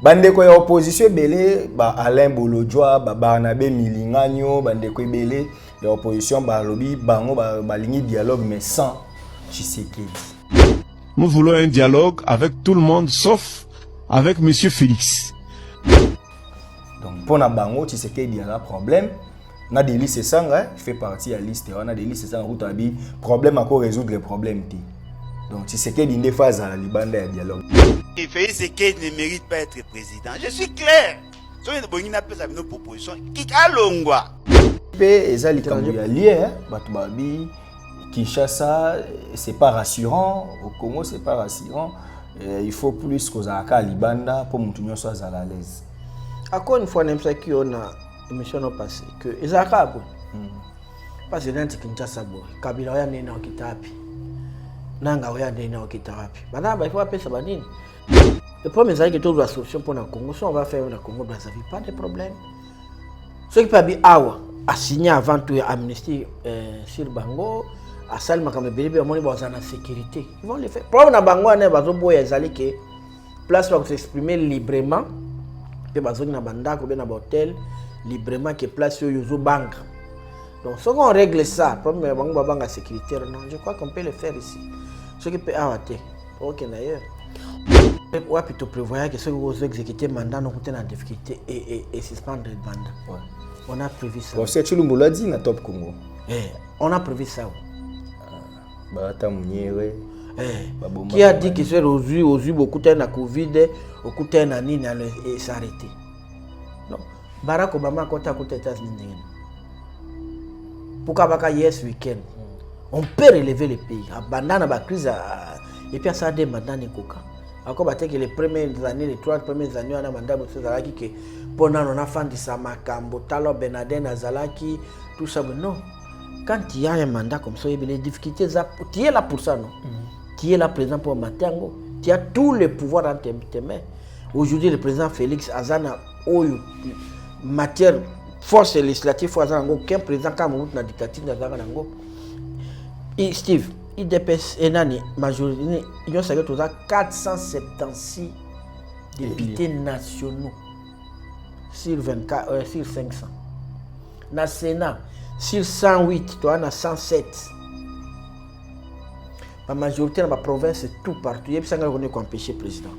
Bande ko ya opposition belé ba Alain Bolodjoa ba Barnabé Milinganyo bande ko belé ya opposition ba lobi bango ba ligne dialogue mais sans Tshisekedi. Nous voulons un dialogue avec tout le monde sauf avec monsieur Félix. Donc pour na bango Tshisekedi a un problème. Na des listes sanga fait partie à liste on a des listes sanga route abi problème à quoi résoudre les problèmes ti. Donc Tshisekedi une phase à la libanda ya dialogue. Et Félix Tshisekedi ne mérite pas être président. Je suis clair. Si on a pas nos propositions, qui a l'ongwa. Pe ezali kambo ya lié batu babi Kinshasa c'est pas rassurant, au Congo c'est pas rassurant. Il faut plus que ça à libanda pour mutunyo soit à l'aise. Encore une fois n'aime ça qui on a émission no passé que Ezaka bon. Parce que dans Kinshasa bon, Kabila ya nena okitapi. Nanga ya nena okitapi. Bana ba il faut appeler ça banini. Le problème c'est que toute la solution pour le Congo, si on va faire le Congo Brazzaville, pas de problème. Ce qui peut bien awa a signé avant tout amnistie sur Bango, à Salma comme bébé on va en sécurité. Ils vont le faire. Problème na Bango on va boya ezali que place pour s'exprimer librement. Pe bazoni na banda ko na hôtel librement que place yo banque. Donc si on règle ça, problème Bango ba banga sécurité non, je crois qu'on peut le faire ici. Ce qui peut awate. OK d'ailleurs. Ouais, plutôt prévoyant que ceux qui vont exécuter le mandat n'ont pas de difficulté et suspendre le mandat. Ouais. On a prévu ça. Bon, c'est Chilumbo l'a dit dans Top Congo. On a prévu ça. Qui a dit que c'est aujourd'hui beaucoup de Covid, beaucoup de Nani et s'arrêter. Non. Barack Obama a côté aux États-Unis. Pourquoi pas hier ce week-end? On peut relever le pays. Abandonner la crise et puis ça demande des coca. Encore que les premières années, les 3 premières années, on a mandat que pendant on a fait ça, Makambo, Talo, Benaden, Azalaki, tout ça. Non. Quand il y a un mandat comme ça, il y a des difficultés. Tu es là pour ça, non? Tu es là présent pour Matango. Tu as tous les pouvoirs dans tes mains. Aujourd'hui, le président Félix Azana, matière force législative, aucun président Cameroun n'a dictature dans Steve. IDPS Enani, majorité, il y a 476 députés nationaux sur 24, sur 500. Dans le Sénat, sur 108, tu as 107. La majorité dans la province, tout partout. Il y a des gens qui ont empêché le président.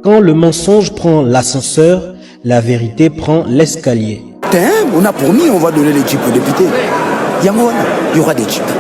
Quand le mensonge prend l'ascenseur, la vérité prend l'escalier. On a promis, on va donner les jeeps aux députés. Il y aura des jeeps.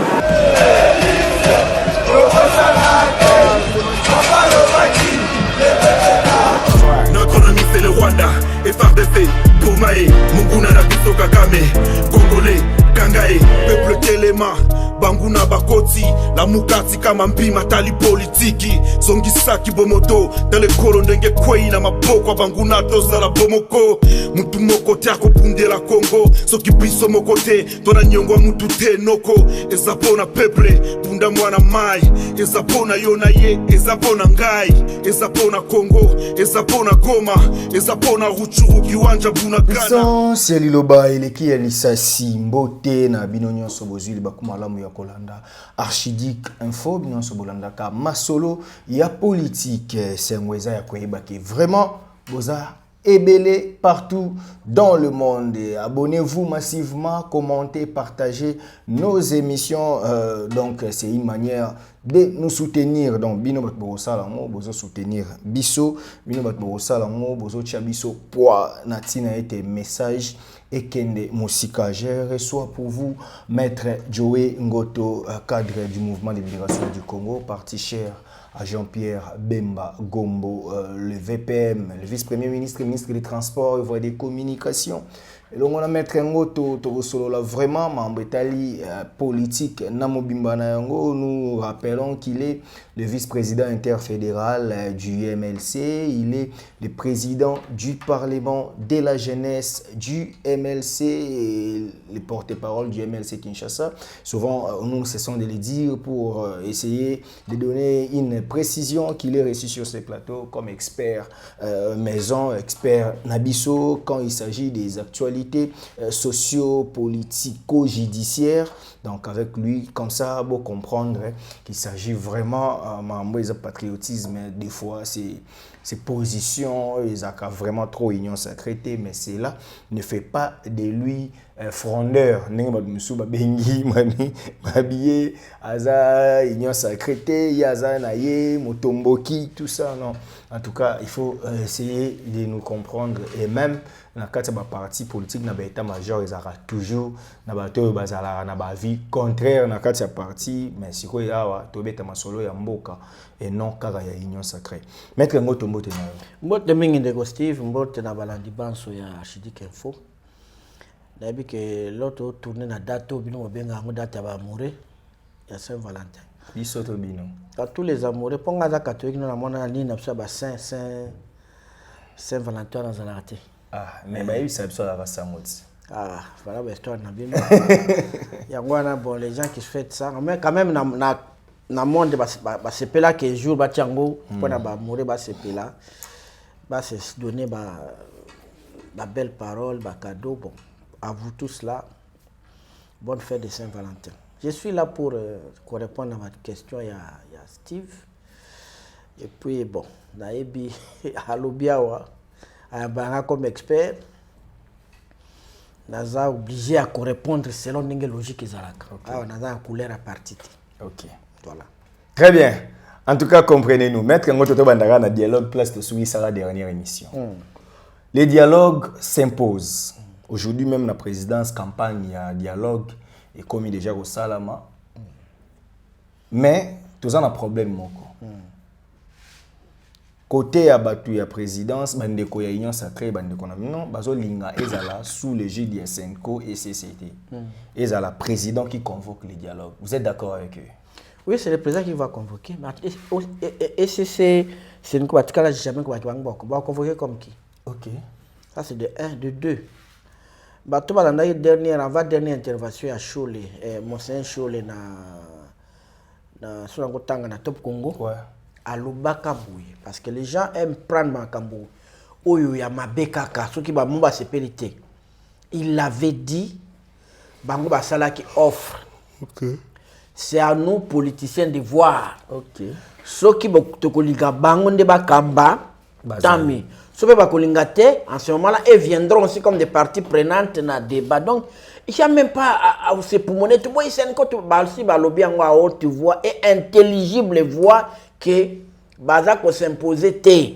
Notre ennemi c'est le Rwanda, FRDC, Boumae, Munguna Nabiso Kagame, Congolais, Kangae, peuple Telema, Banguna Bakoti, la Mukati kama mpima tali politiki, Zongisaki Bomoto, dans kolo ndenge kwei na maboko Banguna toza la bomoko, mutu moko te akopunde la Congo, soki biso moko te, tona nyongwa mutu te noko, ezapona peuple, punda mwana mai, ezapona yona ye, ezapona ngai, ezapona Congo, ezapona Goma, ezapona Ruchuru kiwanja Bunagana. C'est Liloba eleki ya lisasi mbote na binonyo sobozili bakumalamu ya kolanda Archidic info binonyo bolanda ka masolo ya politique sengweza ya koyeba ke vraiment boza ebele partout dans le monde. Abonnez-vous massivement, commentez, partagez nos émissions. Donc c'est une manière de nous soutenir. Donc bino bat borosalango bozo soutenir biso, bino bat borosalango bozo tia biso poids natina ete message et kende musika. Je reçois pour vous Maître Joey Ngoto, cadre du mouvement de libération du Congo, parti cher à Jean-Pierre Bemba Gombo, le VPM, le vice-premier ministre, ministre des Transports et voies des communications. Et donc on a Maître Ngoto Torosolo vraiment membre politique Namobimba Nayango. Nous rappelons qu'il est le vice-président interfédéral du MLC, il est le président du Parlement de la jeunesse du MLC et le porte-parole du MLC Kinshasa. Souvent, nous cessons de le dire pour essayer de donner une précision qu'il est reçu sur ce plateau comme expert maison, expert Nabiso quand il s'agit des actualités socio-politico-judiciaires. Donc avec lui, comme ça, vous comprendre qu'il s'agit vraiment de patriotisme. Des fois, c'est ses positions, ils ont vraiment trop union sacrée, mais cela ne fait pas de lui frondeur. Nengi bengi mabillé aza union sacrée, yaza naye motomboki, tout ça non. En tout cas, il faut essayer de nous comprendre et même dans le parti politique, dans l'état-major, ils auront toujours une vie contraire dans le parti, mais si vous avez un solo et non car il y a union sacrée. Maître Ngoto Mbote na Mbote mingi ndeko Steve, Mbote na balandi banso ya Archidic Info. Nabi que l'autre tourné na date bino benga ngo date ba amoureux ya Saint-Valentin. Biso to bino. À tous les amoureux, ponga za catholique na mona ni na ba Saint-Valentin dans la raté. Ah, mais il s'est absolument à sa moti. Ah, voilà l'histoire na bino. Yangwana bon les gens qui fêtent ça, mais quand même na monde ba sepela que jour ba tiango pour na ba amoureux ba sepela ba se donner ba belle parole, ba cadeau bon. À vous tous là, bonne fête de Saint-Valentin. Je suis là pour répondre à votre question, il y a Steve. Et puis bon, Naebi Alobiawa, comme expert, Naza obligé à répondre selon une logique et Zalaka. Naza une couleur à partir. Ok. Voilà. Très bien. En tout cas, comprenez-nous. Maître Ngoto Bandara na dialogue place de Soui Sara dernière émission. Les dialogues s'imposent. Aujourd'hui même la présidence campagne il y a un dialogue et comme déjà au Salama. Mais tout ça a un problème moko. Côté abatu ya présidence bandeko ya union sacrée bandeko na non bazo linga ezala sous l'égide de SNCO et CCT. Ezala président qui convoque les dialogues. Vous êtes d'accord avec eux? Oui, c'est le président qui va convoquer. Et c'est une quoi tu jamais quoi tu vas convoquer comme qui? OK. Ça c'est de 1, de 2. Bato balanda dernière intervention à Chole Monseigneur Chole na sur ngotanga na Top Congo. Ouais. À Lubaka Bouye parce que les gens aiment prendre makambo. Oyo ya mabekaka ceux qui ba mumba sepelité. Il l'avait dit bango basala qui offre. OK. C'est à nous politiciens de voir. OK. Ceux qui te kolinga bango nde bakamba tami. Ceux qui bakolinga te en ce moment-là ils viendront aussi comme des parties prenantes dans le débat. Donc il n'y a même pas à se poumoner. Tu vois, c'est quand tu vas lobby en haute voix et intelligible voix que Bazako s'imposer te.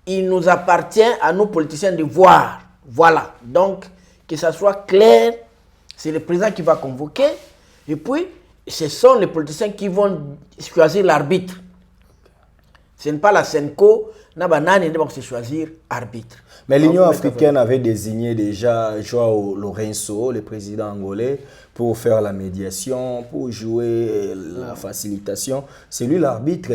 Il nous appartient à nous politiciens de voir. Voilà. Donc, que ça soit clair, c'est le président qui va convoquer. Et puis, ce sont les politiciens qui vont choisir l'arbitre. Ce n'est pas la SENCO, Nabanani qui va choisir arbitre. Mais l'Union africaine avait désigné déjà Joao Lourenço, le président angolais, pour faire la médiation, pour jouer la facilitation. C'est lui l'arbitre.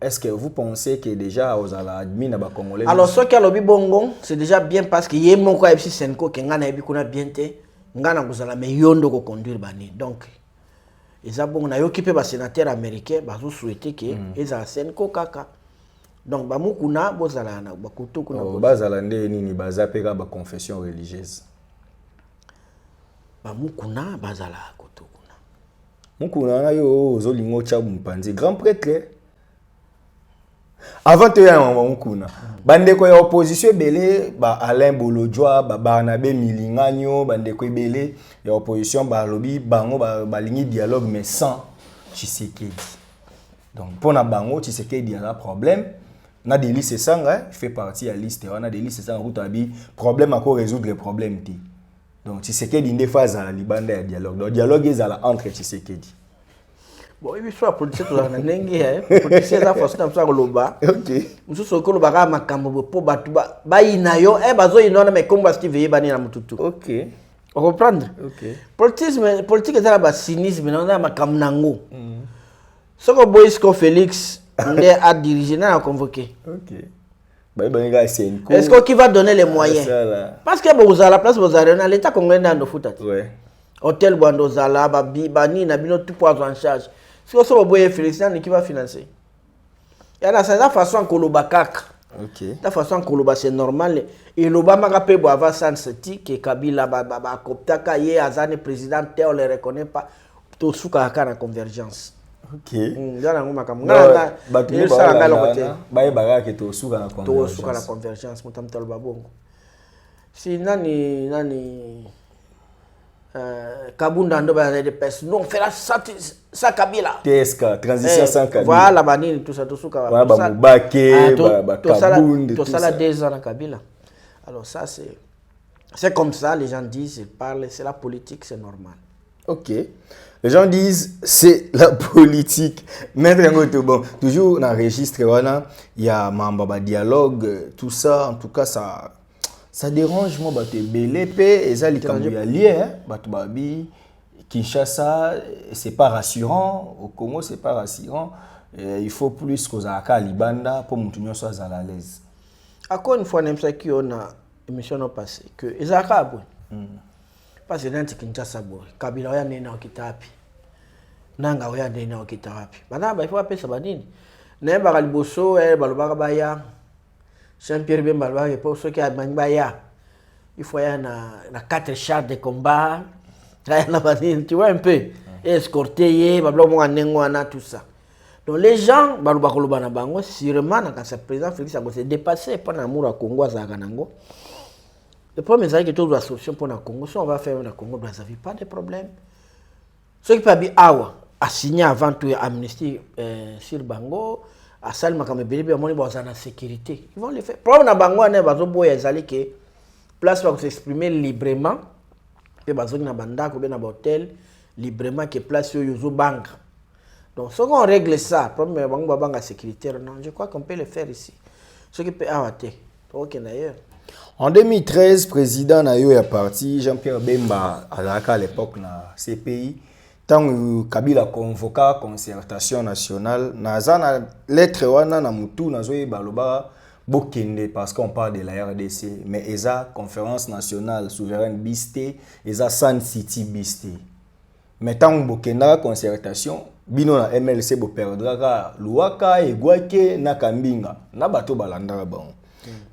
Est-ce que vous pensez que déjà aux admin à Congolais? Alors, ce qui a lobby bongo, c'est déjà bien parce qu'il y a mon quoi ici Senko qui ngana ebi kuna bien te, ngana kuzala me yondo ko conduire bani. Donc, ils a bon na occupé ba sénateur américain, ba zo souhaiter que ils a Senko kaka. Donc ba mukuna bozala na ba kutu kuna bazala nde nini bazapeka ba confession religieuse. Ba mukuna bazala kutu kuna. Mukuna na yo ozolingo cha mpanzi grand prêtre. Avant te ya mukuna. Bandeko ya opposition belé ba Alain Bolodjoa, ba Barnabé Milinganyo, bandeko belé ya opposition ba lobby bango ba lingi dialogue mais sans Tshisekedi. Donc pour na bango Tshisekedi a un problème. Na des listes sanga fait partie de la liste on a des listes sanga route abi problème à quoi résoudre les problèmes ti. Donc Tshisekedi inde phase à libanda ya dialogue. Donc dialogue est entre Tshisekedi. Bon, il faut politicien tout la ndenge politicien za force na msako loba. OK. Mususu ko loba ka makambo po batu ba inayo bazo inona me komba Steve yebani na mututu. OK. On comprendre? OK. Politique est ba cynisme na makambo nango. Soko Boisco Félix Ndé a dirigé, n'a convoqué. OK. Est-ce qu'on qui va donner les moyens? Parce que vous à la place, vous avez l'État congolais dans le foot. Ouais. Hôtel Bandozala, Bani, Nabino, tout poids en charge. Si on se voit Félix, qui va financer? Il y a la façon que l'on bakak. OK. La façon que l'on c'est normal. Et l'Obama a payé pour avoir ça, que Kabila, Koptaka, Azane, président, on ne les reconnaît pas. Tout ce qu'on a la convergence. OK. Ndana ngoma kama ngana il sala ngalo côté. Baye bagaka to suka na convergence. To suka na convergence mutamtalo babongo. Si nani Kabunda ndo ba de pes non fera sa Kabila. TSK transition sans Kabila. Voilà banini tout ça to suka ba Mubake ba Kabunda tout ça 2 ans na Kabila. Alors ça c'est comme ça les gens disent, ils parlent, c'est la politique, c'est normal. OK. Les gens disent c'est la politique. Maître Ngoto, bon, toujours dans le registre, il y a un dialogue, tout ça, en tout cas, ça dérange moi, BLP, et ça, il y a lié, Kinshasa, c'est pas rassurant, au Congo, c'est pas rassurant. Il faut plus qu'aux Aka Libanda pour que soit à l'aise. Encore une fois, on a émission passée que les Arabes, parce que dans Kinshasa boy Kabila ya nena okitapi nanga ya nena okitapi bana ba ifo pesa banini na ba liboso balobaka baya Jean-Pierre Bemba ba po soki abanya il faut ya na 4 chars de combat na banini tu vois un peu escorter ba blomo ngwana tout ça. Donc les gens balobaka koloba na bango sûrement na ka président Félix a se dépasser pour amour à Congo za kanango. Le problème c'est que toute la solution pour le Congo, si on va faire le Congo, ça ne pas de problème. Ceux qui peuvent Awa a signé avant tout Amnesty sur Bango, à Salma comme Bélébé, on est en sécurité. Ils vont le faire. Le problème dans Bango, c'est que place pour s'exprimer librement, et bazo na banda ko na hôtel librement que place yo yozo bank. Donc si on règle ça, problème Bango banga sécuritaire, non, je crois qu'on peut le faire ici. Ceux qui peuvent Awate, OK d'ailleurs. En 2013, président Nayo est parti, Jean-Pierre Bemba à l'époque na CPI. Tant que Kabila convoqua concertation nationale, na lettre wana na mutu na zoe baloba bokende parce qu'on parle de la RDC, mais eza conférence nationale souveraine bisté, eza San City bisté. Mais tant que bokenda concertation, bino na MLC bo perdra Luaka et Gwake na Kambinga, na bato balanda bon.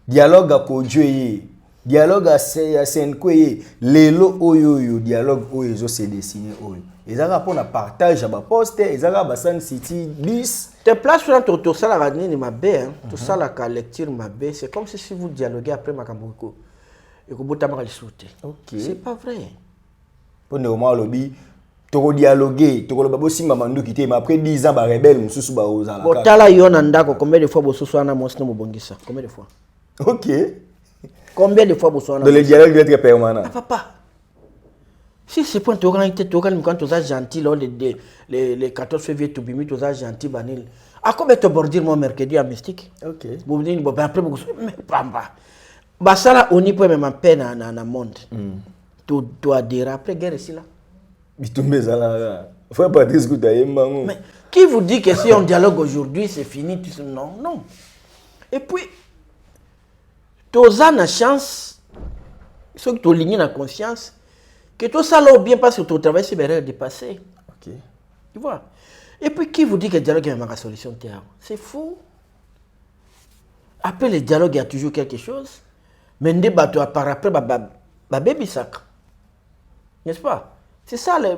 Dialogue à Kodjoye, dialogue à Senkoye, lelo oyo dialogue oyo se dessiné oyo. Ils ont pour un partage à poste, ils ont Bassan City 10. Te place sur tout ça la radine ma bé, tout ça la lecture ma bé, c'est comme si vous dialoguez après Makamoko. Et que vous t'avez sauté. OK. C'est pas vrai. Pour ne pas lobby, tu dialoguer, tu vas pas si maman nous quitter, mais après 10 ans ba rebelle mususu ba ozala. Botala yona ndako combien de fois bosusu ana mosino mobongisa? Combien de fois? OK. Combien de fois bosusu ana? Le dialogue doit être permanent. Ah papa. Si c'est point tu quand tu es gentil les 14 février tu bimi tu es gentil banil. À combien tu bordir mon mercredi à mystique? OK. Bon après beaucoup mais pamba. Basala oni peut même peine na monde. Tu adhérer après guerre ici là. Mais faut pas discuter. Mais qui vous dit que si on dialogue aujourd'hui, c'est fini? Non, non. Et puis, tu as la chance, ceux qui ont ligné la conscience, que tout ça là bien parce que ton travail c'est bien dépassé. OK. Tu vois? Et puis, qui vous dit que le dialogue est une solution terre? C'est fou. Après le dialogue, il y a toujours quelque chose. Mais des bateaux par après, baby sac. N'est-ce pas? C'est ça le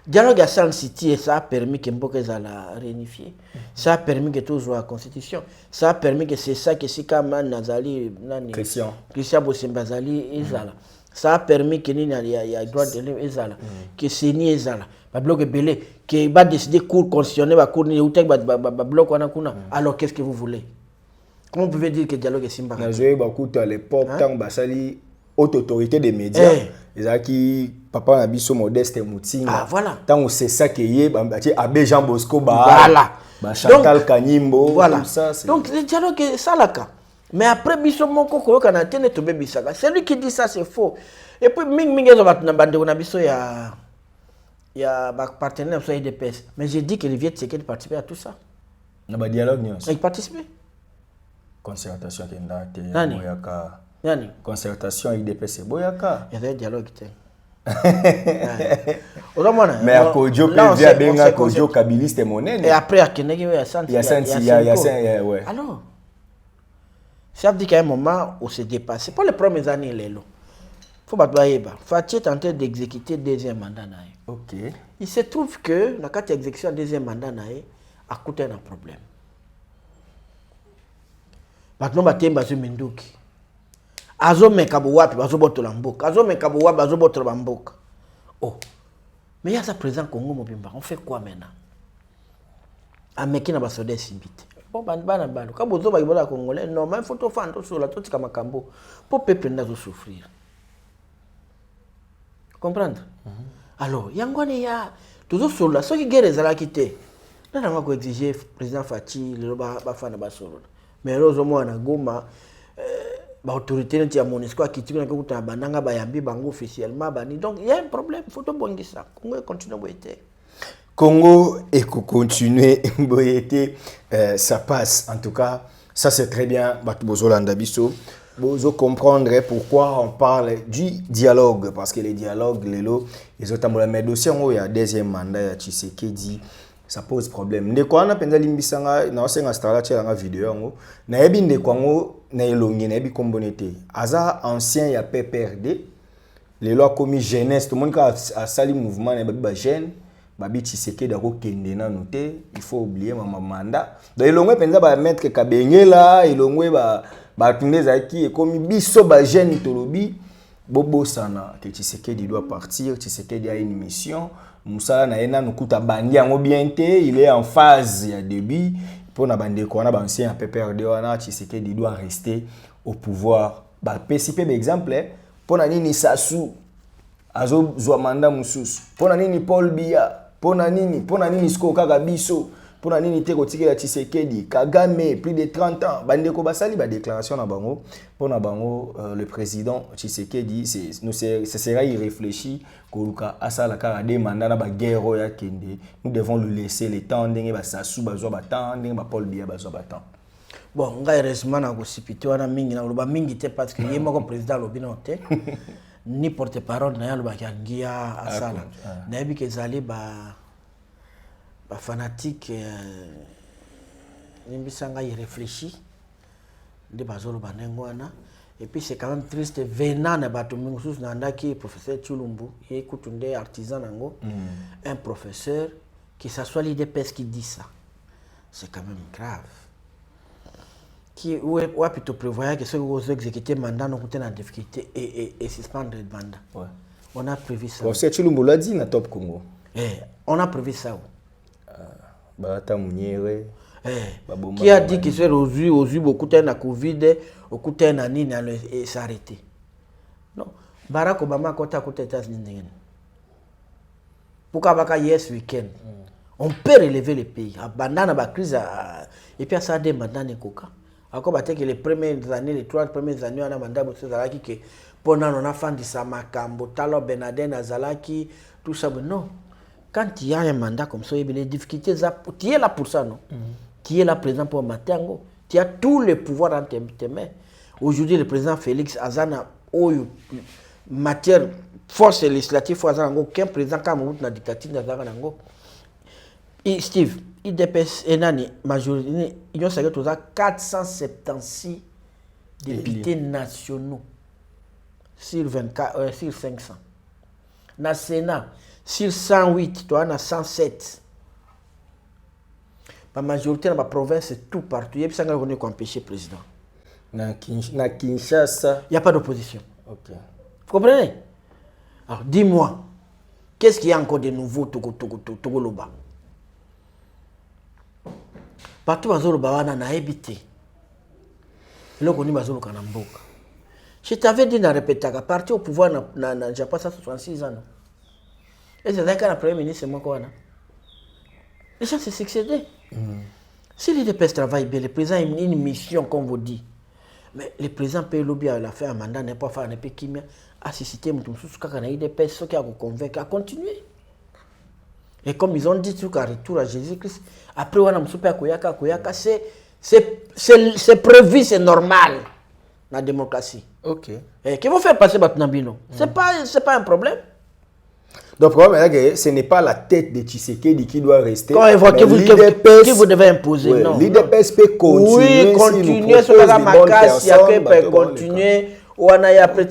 dialogue à San City et ça a permis que Mboka la réunifier. Ça a permis que tout soit la constitution. Ça a permis que c'est ça que Sikama Nazali Christian Bosimbazali Ezala. Ça a permis que il y a droit de l'homme Ezala. Que Seni Ezala. Ba bloc belé que va décider cour constitutionnel va cour ni outek ba bloc wana kuna. Alors qu'est-ce que vous voulez? Comment vous pouvez dire que le dialogue est Simba? Na joué beaucoup à l'époque tant basali haute autorité des médias. Ezaki papa na biso Modeste Mutinga. Ah voilà. Tant c'est ça qui est Abbé Jean Bosco voilà. Chantal Kanimbo voilà. Tout ça donc le dialogue est ça là ka. Mais après biso moko ko kana tene to bebisaka. Celui qui dit ça c'est faux. Et puis ming ezo bat na bande na biso ya partenaire sur IDPS. Mais j'ai dit que les Viet c'est qui participer à tout ça. Na ba dialogue ni. Il participer. Concertation kenda te moyaka. Yani concertation IDPS c'est boyaka. Il y a des dialogues te. Mais à Kodjo Pevia benga Kodjo Kabiliste monene. Et après à Kenegi ya Santi. Il y a ouais. Alors ça veut dire qu'à un moment où c'est dépassé. Pas les premières années les lots. faut pas bailler. Fatih est en train d'exécuter deuxième mandat. OK. Il se trouve que la carte d'exécution deuxième mandat a coûté un problème. Maintenant, batemba zo minduki. Azo mekabo wapi bazo botola mboka. Azo mekabo wapi bazo botola mboka. Oh. Mais il y a ça président Congo Mobimba. On fait quoi maintenant? Ameki na basoda simbite. Bon bana bana. Ka bozo ba ibola congolais normal faut to fando sur la toti kama kambo. Pour peuple ndazo souffrir. Comprendre? Alors, yangwane ya toujours sur la ce qui guerre ezala kité. Là on va exiger président Fatih le ba fana ba solo. Mais heureusement na Goma ba autorité nti ya MONUSCO akitikuna ko kuta bananga ba yambi bango officiellement bani. Donc il y a un problème, faut to bongisa. Congo continue boyete. Congo et continuer boyete ça passe en tout cas, ça c'est très bien batu bozolanda biso. Vous comprendre pourquoi on parle du dialogue parce que les dialogues les autres mais dossier il y a deuxième mandat ya Tshisekedi ça pose problème ndeko ana penza limbisanga na osenga stala tia nga vidéo ngo na yebi ndeko ngo na elongi na yebi kombonete aza ancien ya PPRD les lois commis jeunesse tout le monde ka a sali mouvement na ba jeune babi Tshisekedi dako kende na noté il faut oublier ma mandat donc elongwe penza ba mettre kabengela elongwe ba tundeza ki commis biso ba jeune tolobi bobo sana que Tshisekedi doit partir Tshisekedi a une mission Moussala na ena nukuta bandi yango bien te il est en phase ya début pour na bande ko na ba ancien PPRD wana Tshisekedi doit rester au pouvoir ba PCP exemple pour na nini Sassou azo zwa manda mususu pour na nini Paul Biya pour na nini Sko kaka biso pour na nini te kotikela Tshisekedi Kagame plus de 30 ans bande ko basali ba déclaration na bango pour na bango le président Tshisekedi ce sera irréfléchi koluka asala kaka des mandats na ba guerre ya kende nous devons lui laisser le temps ndenge ba Sassou bazwa ba temps ndenge ba Paul Biya bazwa ba temps. Bon ngai heureusement na kosipiti wana mingi na loba mingi te parce que yema ko président lobino te ni porte-parole na yaloba kangia asala na yebi ke zali ba fanatique nimbisanga y réfléchit de bazolo banengwana et puis c'est quand même triste venant na bato mingi sous nandaki professeur Chulumbu et kutunde artisan nango un professeur qui s'assoit l'IDPS qui dit ça c'est quand même grave qui ouais plutôt prévoyait que ceux qui ont exécuté mandat n'ont pas de difficulté et suspendre le mandat. Ouais. On a prévu ça. Professeur Chulumbu l'a dit na Top Congo. On a prévu ça. Bata Mouniere. Qui a dit que c'est aujourd'hui beaucoup de Covid, beaucoup de nani et s'arrêter. Non. Barack Obama côté à côté des États-Unis. Pourquoi baka yes week-end? On peut relever le pays. Abandonner la crise et puis ça demande des coca. Encore que les premières années, les 3 premières années, on a mandat pour Zalaki que pendant on a fait du Samakambo, Talo Benaden, Azalaki, tout ça. Non. Quand il y a un mandat comme ça, il y a des difficultés. Tu es là pour ça, non? Tu es là présent pour Matango. Tu as tout le pouvoir dans tes mains. Aujourd'hui, le président Félix Azana, matière force législative, aucun président qui a la dictature dans et Steve, IDPS et Nani, majorité, il y a 476 députés nationaux sur 24, sur 500. Dans le Sénat, sur 108, tu as 107. La majorité dans la province, c'est tout partout. Il y a des gens qui ont empêché le président. Dans Kinshasa, il n'y a pas d'opposition. Ok. Vous comprenez? Alors, dis-moi, qu'est-ce qu'il y a encore de nouveau Togoloba? Partout bazolo bawana na ebité. Loko ni bazolo kanamboka. Je t'avais dit na répéter qu'à partir au pouvoir na Japon ça 66 ans. Et c'est là que le premier ministre moi quoi. Les gens se succédé. Si l'IDPS travaille bien, le président a une mission comme vous dit. Mais le président peut lobby à la fin un mandat n'est pas faire un peu qui a suscité mutum sous kaka na IDPS ce qui a convaincre à continuer. Et comme ils ont dit tout qu'à retour à Jésus-Christ, après on a msoupé à Koyaka, c'est prévu, c'est normal la démocratie. Ok. Et qui vont faire passer Batnambino? C'est pas un problème. Donc le problème est que ce n'est pas la tête de Tshisekedi qui doit rester. Quand évoquez vous qui vous devez imposer, ouais, non. L'IDPS peut continuer. Oui, continuer sur la macasse, il y a que peut continuer wana ya après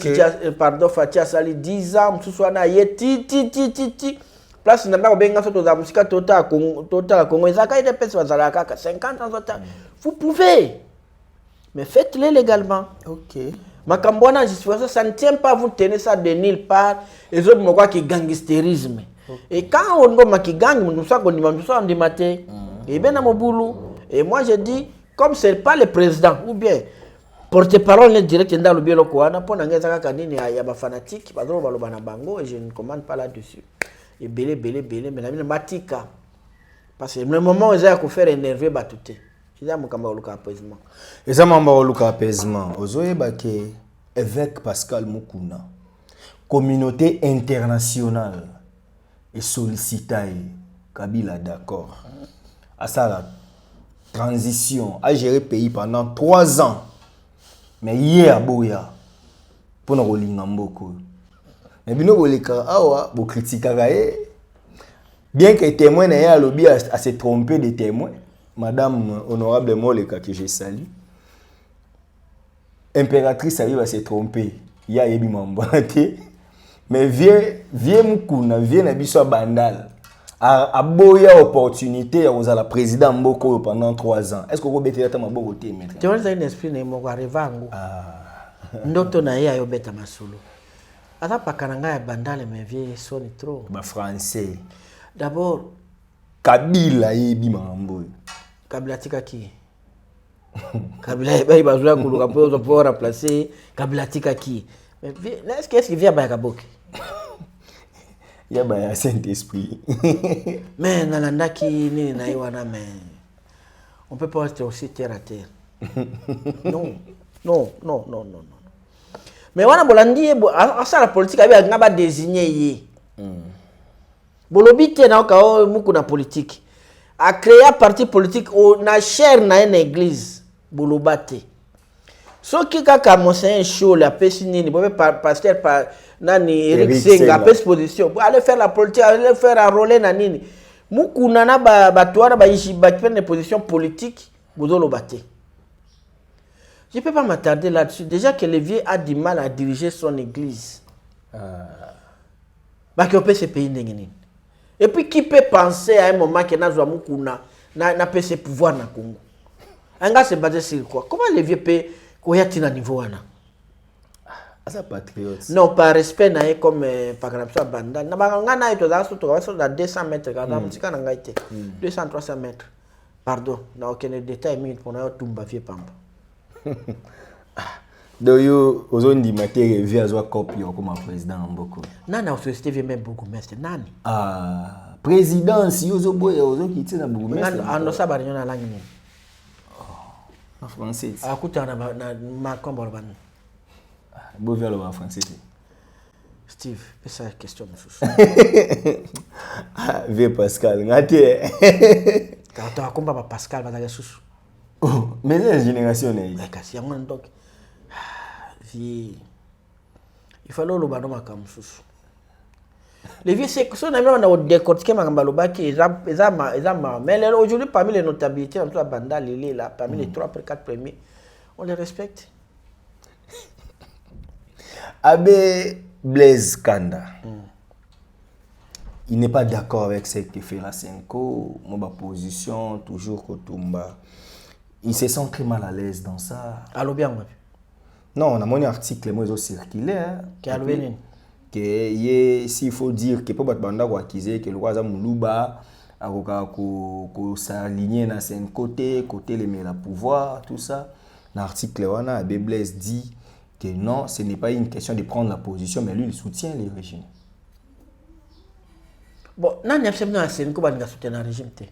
pardon Fatia sali 10 ans mususu wana ye ti place na ndako benga soto za musika total Congo ezaka ide pesa bazala kaka 50 ans total. Vous pouvez, mais faites-le légalement. OK. Makambo wana justification, ça ne tient pas, vous tenez ça de nulle part. Les autres me qui gangstérisme. Et quand on go qui gang, nous ça on dit maté. Et bien à mon boulot. Et moi je dis, comme c'est pas le président ou bien porte-parole direct dans le bureau quoi, na pona ngeza kanini ya ba fanatique, ba droit ba na bango et je ne commande pas là-dessus. Et belé mais la mine matika. Parce que le moment où ils ont faire énerver batouté. Ils ont kamba oluka apaisement. Ils ont mamba oluka apaisement. Ozoye ba ke évêque Pascal Mukuna. Communauté internationale et sollicité Kabila d'accord. À ça la transition a géré le pays pendant 3 ans. Mais hier boya pour nous rolinga mboko. Mais bino boleka awa bo critiquer bien que témoin n'ait lobby à se tromper de témoins. Madame honorable Moleka que je salue. Impératrice arrive à se tromper. Il y a yebi mambate. Mais vieux mukuna, vieux na biso bandal. A boya opportunité à la président Mboko pendant 3 ans. Est-ce que vous bêtez ta maboko te maintenant? Tu vois un esprit ne mo arrivango. Ndoto na ye ayo beta masolo. Ata pakananga ya bandale mais vieux soni trop. Ba français. D'abord Kabila yebi mambo. Kabila tika ki? Kabila yebi bazula kuluka pour remplacer Kabila tika ki? Mais est-ce qu'il vient ba Kaboki? Il y a un Saint-Esprit. Mais nalanda ki nini na iwana mais on peut pas rester aussi terre à terre. Non. Mais wana bolandi asa la politique abi ngaba désigner yé. Bolobité na ka muku na politique. A créer parti politique na chair na une église bolobate. So ki kaka monseigneur chaud la pesi nini bo pasteur par nani Eric Senga pesi position pour aller faire la politique, aller faire enrôler na nini. Muku na batwara ba prendre des positions politiques bozolo baté. Je peux pas m'attarder là-dessus. Déjà que le vieux a du mal à diriger son église. Bah qui peut ce pays n'engeni. Et puis qui peut penser à un moment que na mukuna na peut se pouvoir na Congo. Anga se basé sur quoi? Comment le vieux peut koyatina niveau wana? Asa patriote. Non, par respect na comme par exemple ça banda. Na banga na ito za soto à 200 mètres quand musika na ngaite. 200 300 mètres. Pardon, na aucun détail minute pour na tumba vieux pamba. Donc yo ozondi matere vie azwa copie comme président Mboko. Nana au société vient même beaucoup mestre nani? Présidence yozo boya ozo kiti na beaucoup mestre. Ando sa ba na langi ni. En français. Akuta na ma kombo ban. Bo vers le français. Steve, essa question mususu. Vieux Pascal ngate. Quand tu akomba ba Pascal ba susu. Mais la génération est. Kasi yango donc il fallait le bano makamsusu. Les vieux c'est que son ami on a décortiqué makambaloba qui mais aujourd'hui parmi les notabilités en tout la banda lélé là parmi les 3 4 premiers on les respecte. Abbé Blaise Kanda. Il n'est pas d'accord avec ce que fait la Senko, ma position toujours Kotumba. Il se sent très mal à l'aise dans ça. Allo bien non, on a mon article moi ils circulé que s'il faut dire que pour battre banda ko accuser que le roi Muluba akoka ko s'aligner dans un côté les la pouvoir tout ça. L'article wana Abbé Blaise dit que non, ce n'est pas une question de prendre la position mais lui il soutient les régimes. Bon, nani absolument c'est ko banga soutenir le régime té.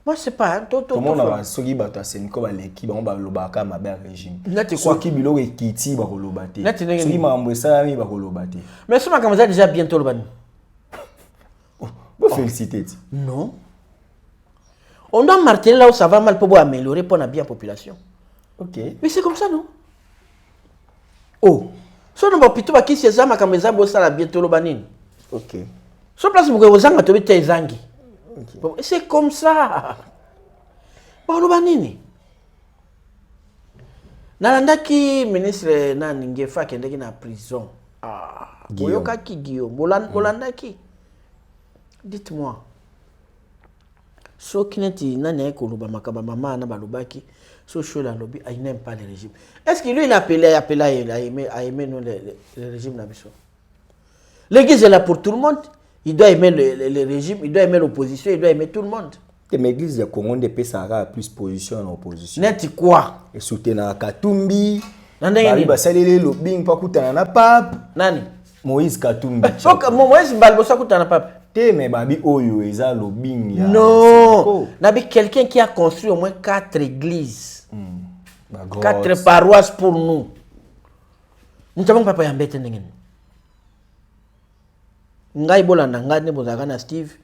Moi c'est pas comment on a soki bato Senko ba leki ba ba lobaka mabe régime. Nati quoi soki biloko ekiti ba kolobate. Soki mambo ça mi ba kolobate. Mais ce comme ça déjà bientôt le ban. Bon féliciter. Non. On doit marteler là où ça va mal pour améliorer pour la bien population. OK. Mais c'est comme ça non? Oh. So no bapito ba kisi za makameza bo sala bientôt le banine. OK. So place vous vous zanga to bité zangi. Okay. C'est comme ça. Bon, banini. nalandaki ministre nani Ngefa kendeki na prison. Boyokaki Guillaume bolandaki. Dites-moi. So kineti nani ekoluba makaba mama na balobaki so chola lobby il n'aime pas le régime. Est-ce que lui il a aimé nous le régime na biso? L'église est là pour tout le monde. Il doit aimer le régime, il doit aimer l'opposition, il doit aimer tout le monde. Et l'église de Congo de Pessara plus position en opposition. Net quoi? Et soutenir Katumbi. Nani ba salele lobbying pa kutana na pape. Nani? Moïse Katumbi. Donc Moïse Balbosa kutana pape. Mais babi oyo eza lobbying ya. Non. Nabi quelqu'un qui a construit au moins 4 églises. 4 paroisses pour nous. Nous savons papa yambete ndengeni. Ngai bolanda ngane bozaka na Steve.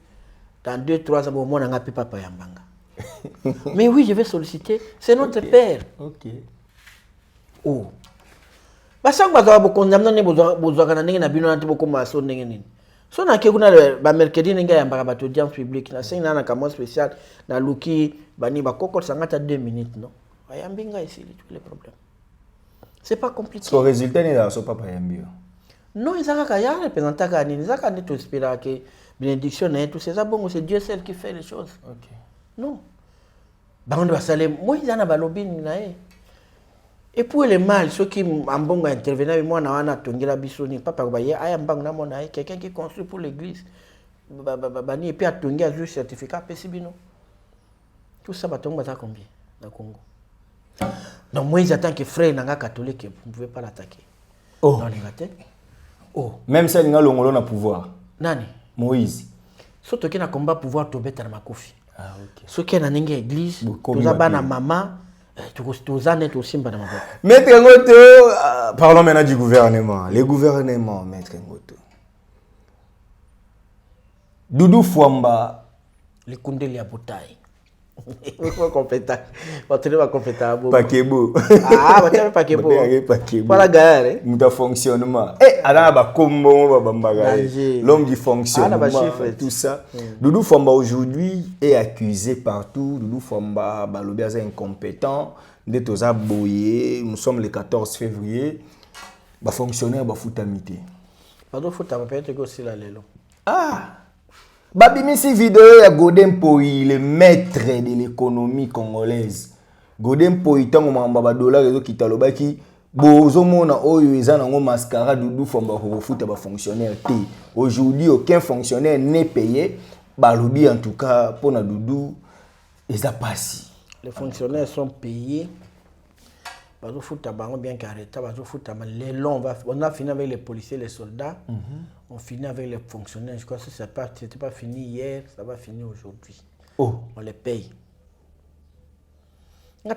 Dans 2-3 ans, on a pu papa yambanga. Mais oui, je vais solliciter. C'est notre père. Ok. Oh. Parce que baza bokondamna ne bozaka na ndenge na bino na tiboko maso ndenge nini. So na ke kuna ba mercredi ninga yambaka bato audience publique na singa na kamo spécial na luki bani ba kokot sangata 2 minutes non. Ayambinga ici tous les problèmes. C'est pas compliqué. So résultat ni là so papa yambio. Non, izaka ya représentaka nini izaka ni to espérer que bénédiction et tout c'est bon, c'est Dieu seul qui fait les choses. OK. Non. Bande va saler moi ils en a balobi na e. Et pour les mal ceux qui ambongo intervenir moi na wana tongela bisoni papa ba ye ayambang na mona quelqu'un qui construit pour l'église. Bani et puis a tongi a juste certificat pesibino. Tout ça batongo bata combien na Congo. Donc moi ils attendent que frère nanga catholique vous ne pouvez pas l'attaquer. Oh. Non négatif. Oh. Même ça nga longolo na pouvoir. Nani? Moïse. Surtout qu'il a combat pouvoir tomber dans ma coffre. Ah OK. Ce qui est dans une église, tout ça bana maman, tout ça net aussi bana maman. Maître Ngoto, parlons maintenant du gouvernement. Le gouvernement, Maître Ngoto. Doudou Fwamba. Le Koundeli à Boutaï. Pas compétent. Pas compétent. Pakebo. Ah, pas Pakebo. Pas la gare. Mouta fonctionnement. Eh, ala ba kombo ba bambaga. L'homme du fonctionnement. Tout ça. Doudou Fwamba aujourd'hui est accusé partout. Doudou Fwamba balobi est incompétent. D'être aux aboyés. Nous sommes le 14 février. Ba fonctionnaire ba futamité. Pardon, futamité peut-être que aussi la lelo. Ah. Babimisi vidéo ya Godem Poi, le maître de l'économie congolaise. Godem Poi tango mamba ba dollar ezo kitalobaki bozo mona oyo eza nango mascara Doudou Fwamba ko futa ba fonctionnaire té. Aujourd'hui aucun fonctionnaire n'est payé. Balobi en tout cas pour na Doudou eza passi. Les fonctionnaires sont payés. Bazo futa bango bien carré, bazo futa les longs on a fini avec les policiers, les soldats. On finit avec les fonctionnaires. Je crois que c'était pas fini hier, ça va finir aujourd'hui. Oh, on les paye. On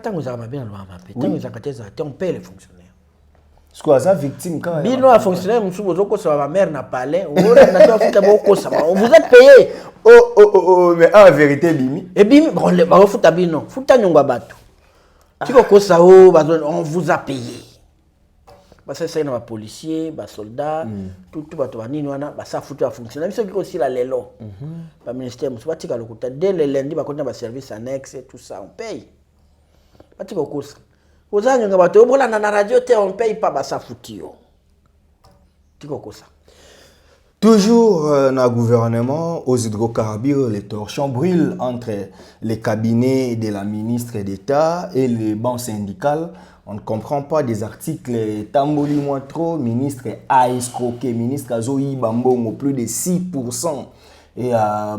paye les fonctionnaires. Ce qu'on a victime quand même. Bino fonctionnaire, ma mère n'a pas l'air. Vous êtes payé. Oh, mais en vérité, Bimi. Et Bimi, on va foutre à Bino. Foutre à Nyongabatu. On vous a payé. Parce que c'est un policier, un soldat, tout ça fout à fonctionner. Mais c'est aussi la lélo. Le ministère, dès le lundi, on a un service annexe et tout ça, on paye. Vous avez un radio, on ne paye pas ça fout. Toujours dans le gouvernement, aux hydrocarbures, les torchons brûlent entre les cabinets de la ministre d'État et les banques syndicales. On ne comprend pas des articles Tamboli moins trop, ministre a escroqué, ministre a zoï bambongo plus de 6% et à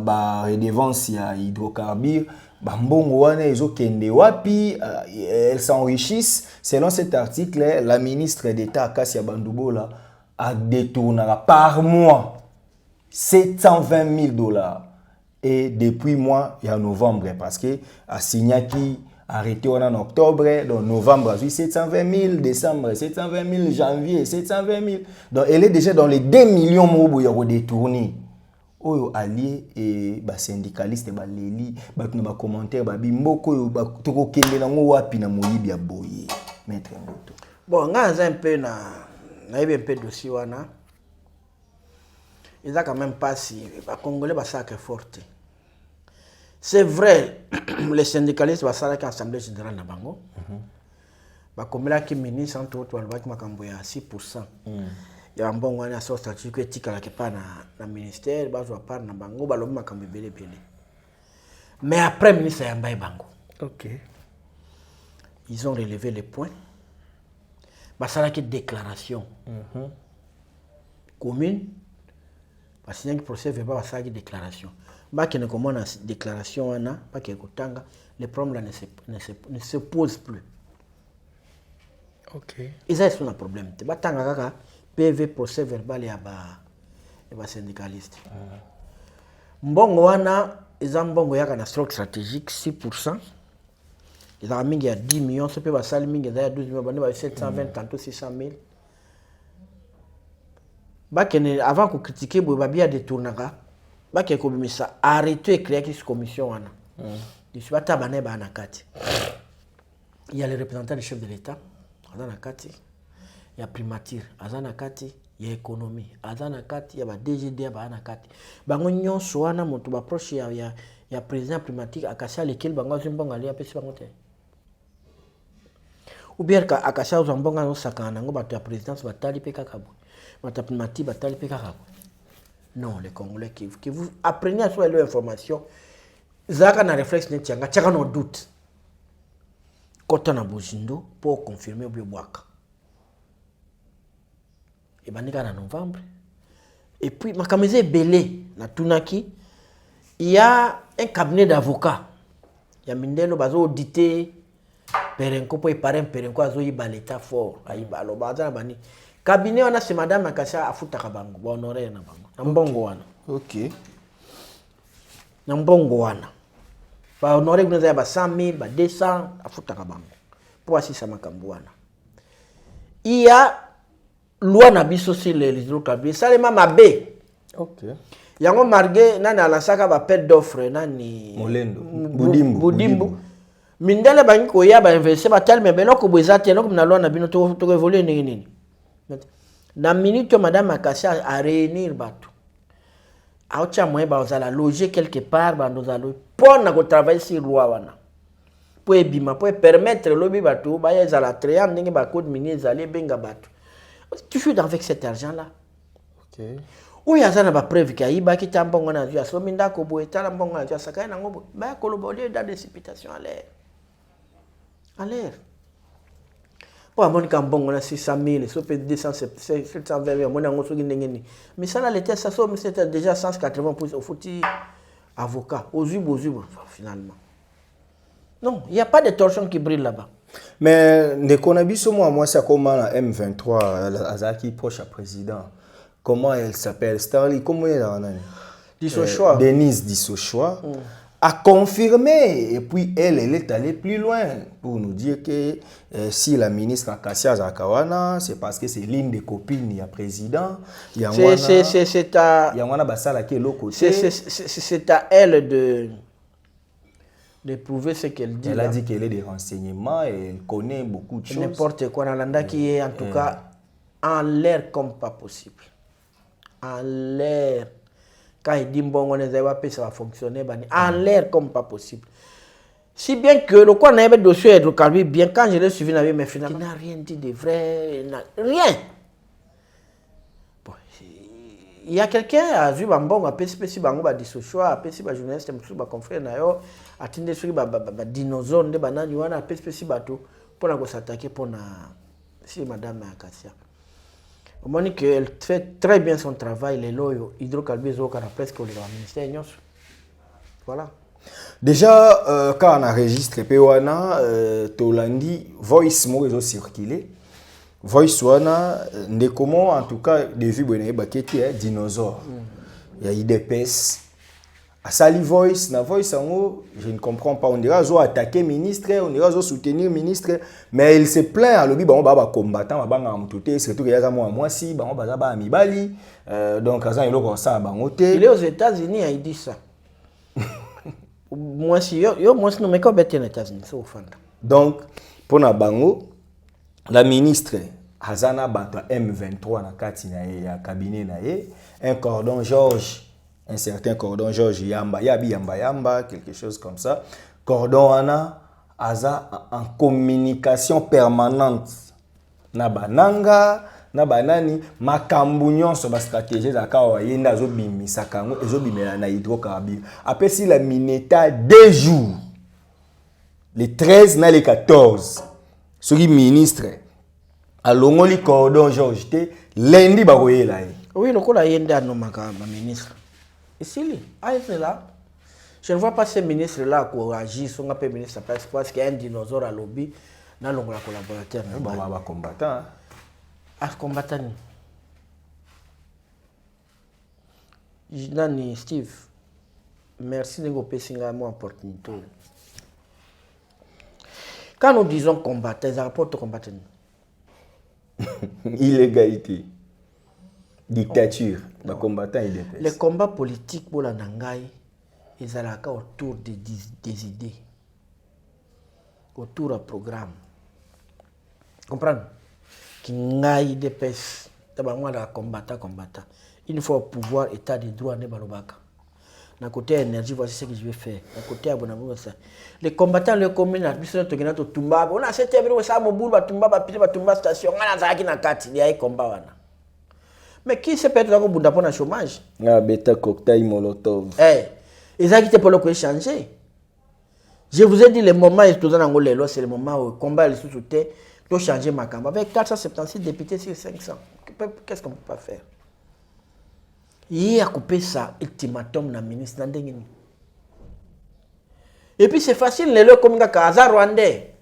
redevance à hydrocarbures. Bambongo wane ezo kende wapi, elles s'enrichissent. Selon cet article, la ministre d'État Kassia Bandoubola a détourné par mois $720 000. Et depuis mois, il y a novembre, parce que a signé qui arrêté en octobre, donc novembre, 720 000, décembre, 720 000, janvier, 720 000. Donc elle est déjà dans les 2 millions de détournés. Oyo allié et ba syndicaliste ba leli ba na commentaire ba bimboko yo ba toko kende na ngo wapi na moyibi ya boye Maître Ngoto. Bon, ngaza un peu na un peu dossier wana. Il a quand même pas si ba congolais ba sacré forte. C'est vrai les syndicalistes ba sala l'Assemblée générale na bango. bakomelaki ministre entre autres balobaki makambo ya 6%. Ya mbongo wana so stratégique etikalaki pa na ministère bazwa part na bango balobi makambo ebele. Mais après ministre Yambaye Bango. OK. Ils ont relevé les points. Basalaki déclaration commune. Basalaki procès verbal basalaki déclaration. Baki ne comment na déclaration wana baki kotanga les problèmes ne se posent plus. OK. Ils ont un problème. Batanga kaka PV procès verbal ya ba syndicaliste. Mbongo wana mbongo yaka na stroke stratégique 6%. Ils ont mis 10 millions, ce peut pas salir mingi 12 millions, 720 tantôt 600 000. Bakene avant de critiquer boba bien détournaka, bakene ko bimisa arrêter créer cette commission wana. Je suis pas tabané ba na kati. Il y a les représentants du chef de l'État, azana kati. Il y a primature, azana kati. Il y a économie, azana kati, il y a DGD, azana kati. Bango nyonso wana moto ba proche ya président primatique akasha lequel bango zimbonga ali apesi bango te. Ou bien akasha uzambonga no sakana ngo bato ya présidence batali pe kakabo. Bato primatique batali pe kakabo. Non, les Congolais qui vous apprenez à sur leur information, zaka na réflexe ne tianga, tchaka no doute. Kota na bozindo pour confirmer ou boaka. Et banika en novembre. Et puis, ma camisée belé, na tunaki, il y a un cabinet d'avocats. Il y a Mindelo bazo audité, Perenko pour parrain Perenko azo yiba l'état fort, ayiba lo baza bani. Cabinet wana c'est madame Akasha afuta kabango, ba honorer na bango. Na mbongo wana. OK. Na mbongo wana. Ba honorer kuna za ba 100 000, ba 200 afuta kabango. Pour assisa makambo wana. Il y a loi na biso sur les hydrocarbures ça les mama B. OK. Yango margué nani alasaka ba appel d'offre nani Molendo Budimbu mindele bangi ko ya ba investir ba tel mais beloko bwezate no na loi na bino to évoluer nini na minute madame Akasha a réunir bato aocha moye ba ozala loger quelque part ba ndozalo pour na ko travailler sur loi wana pour ebima pour permettre lobi bato ba ya zala trian ndenge ba code minier zali benga bato toujours avec cet argent-là. OK. Ou ya zana ba preuve ka iba ki tambongo na zia so minda ko boye tala mbongo na zia sakai na ngobo ba koloboler dans des précipitations à l'air. À l'air. Pour Monica mbongo na 600 000, so peut 720 000 mona ngoso ngeni. Mais ça là l'état ça so c'était déjà 180 pour au fouti avocat aux yeux finalement. Non, il y a pas de torchon qui brille là-bas. Mais Nekonabiso moi ça comment la M23 Azaki proche à président. Comment elle s'appelle Starly comment elle a Dissochois. Denise Dissochois a confirmé et puis elle est allée plus loin pour nous dire que si la ministre Akassia Zakawana c'est parce que c'est l'une des copines du président. C'est à Yangwana Basala qui est l'autre côté. C'est à elle de prouver ce qu'elle dit. Elle a dit qu'elle a des renseignements et elle connaît beaucoup de choses. N'importe quoi dans l'anda qui est en tout cas en l'air comme pas possible. En l'air. Quand il dit bon, ça va fonctionner. En l'air comme pas possible. Si bien que le quoi n'a pas de dossier hydrocarbures, bien quand je l'ai suivi, mais finalement, il n'a rien dit de vrai. Rien. Bon, il y a quelqu'un qui a vu Bambon, a PCPC Bango, a dit ce choix, a PCPC journaliste, a confrère, a tindé sur les dinosaures, des bananes, il y a PCPC bateau pour s'attaquer pour si madame Akassia. Au moment qu'elle fait très bien son travail, les lois hydrocarbures, au presque au ministère. Voilà. Déjà, quand on a enregistré Pewana, Tolandi, voice mot circulé. Voice wana, comment en tout cas, de vue qui est dinosaure. Il y a IDPS. À Sali voice, na voice je ne comprends pas. On dirait qu'ils ont attaqué ministre, on dirait qu'ils ont soutenir ministre, mais il se plaint à l'objet, on va combattant, on va amouter, surtout qu'il y a moi si, on va amibali, donc ils ont ça à il est aux États-Unis, il dit ça. Moi si yo moi non mais quand bête aux États-Unis, c'est au fond. Donc pour na bango, la ministre Hazana Bato M23 na kati na ya cabinet na ye, un cordon Georges. Un certain cordon Georges Yamba, Yabi Yamba Yamba, quelque chose comme ça. Cordon Ana, aza en communication permanente na bananga na banani makambu nyonso ba stratégie za kawa yenda azobimisa kango ezobimela na hydrocarbure apesi la mineta 2 jours les 13 na les 14 soki ministre alongoli cordon Georges te lundi bakoyela ye. Oui, lokola yenda no makamba ministre. Ici là. Je ne vois pas ces ministres là qui agissent sur un ministre parce qu'il y a un dinosaure à lobby dans le collaborateur. Bon, on va combattre. Ah, combattant. Nani Steve, merci de vous passer une opportunité. Quand nous disons combattre, ils rapportent combattre. Illégalité, dictature, les combattants et des les combats politiques pour la Nangaï, ils sont autour des idées, autour d'un programme. Comprendre? Qui n'aille des pèses, d'abord combattant. Il faut pouvoir état de droit ne balobaka. D'un côté énergie, voici ce que je vais faire. D'un côté abonnement ça. Les combattants le communes, administration tokena to tumba. On a cette événement ça mobile ba tumba station. On a zaki na kati, il y a combat wana. Mais qui se peut être bunda pour un chômage? Ah, bêta cocktail molotov. Ils ont quitté pour le changer. Je vous ai dit le moment où tout en c'est le moment où le combat est sous-souté, doit changer ma campagne. Avec 476 députés sur 500, qu'est-ce qu'on ne peut pas faire? Il a coupé ça, ultimatum na ministre Nandengini. Et puis c'est facile, les lois comme Kaza Rwandais.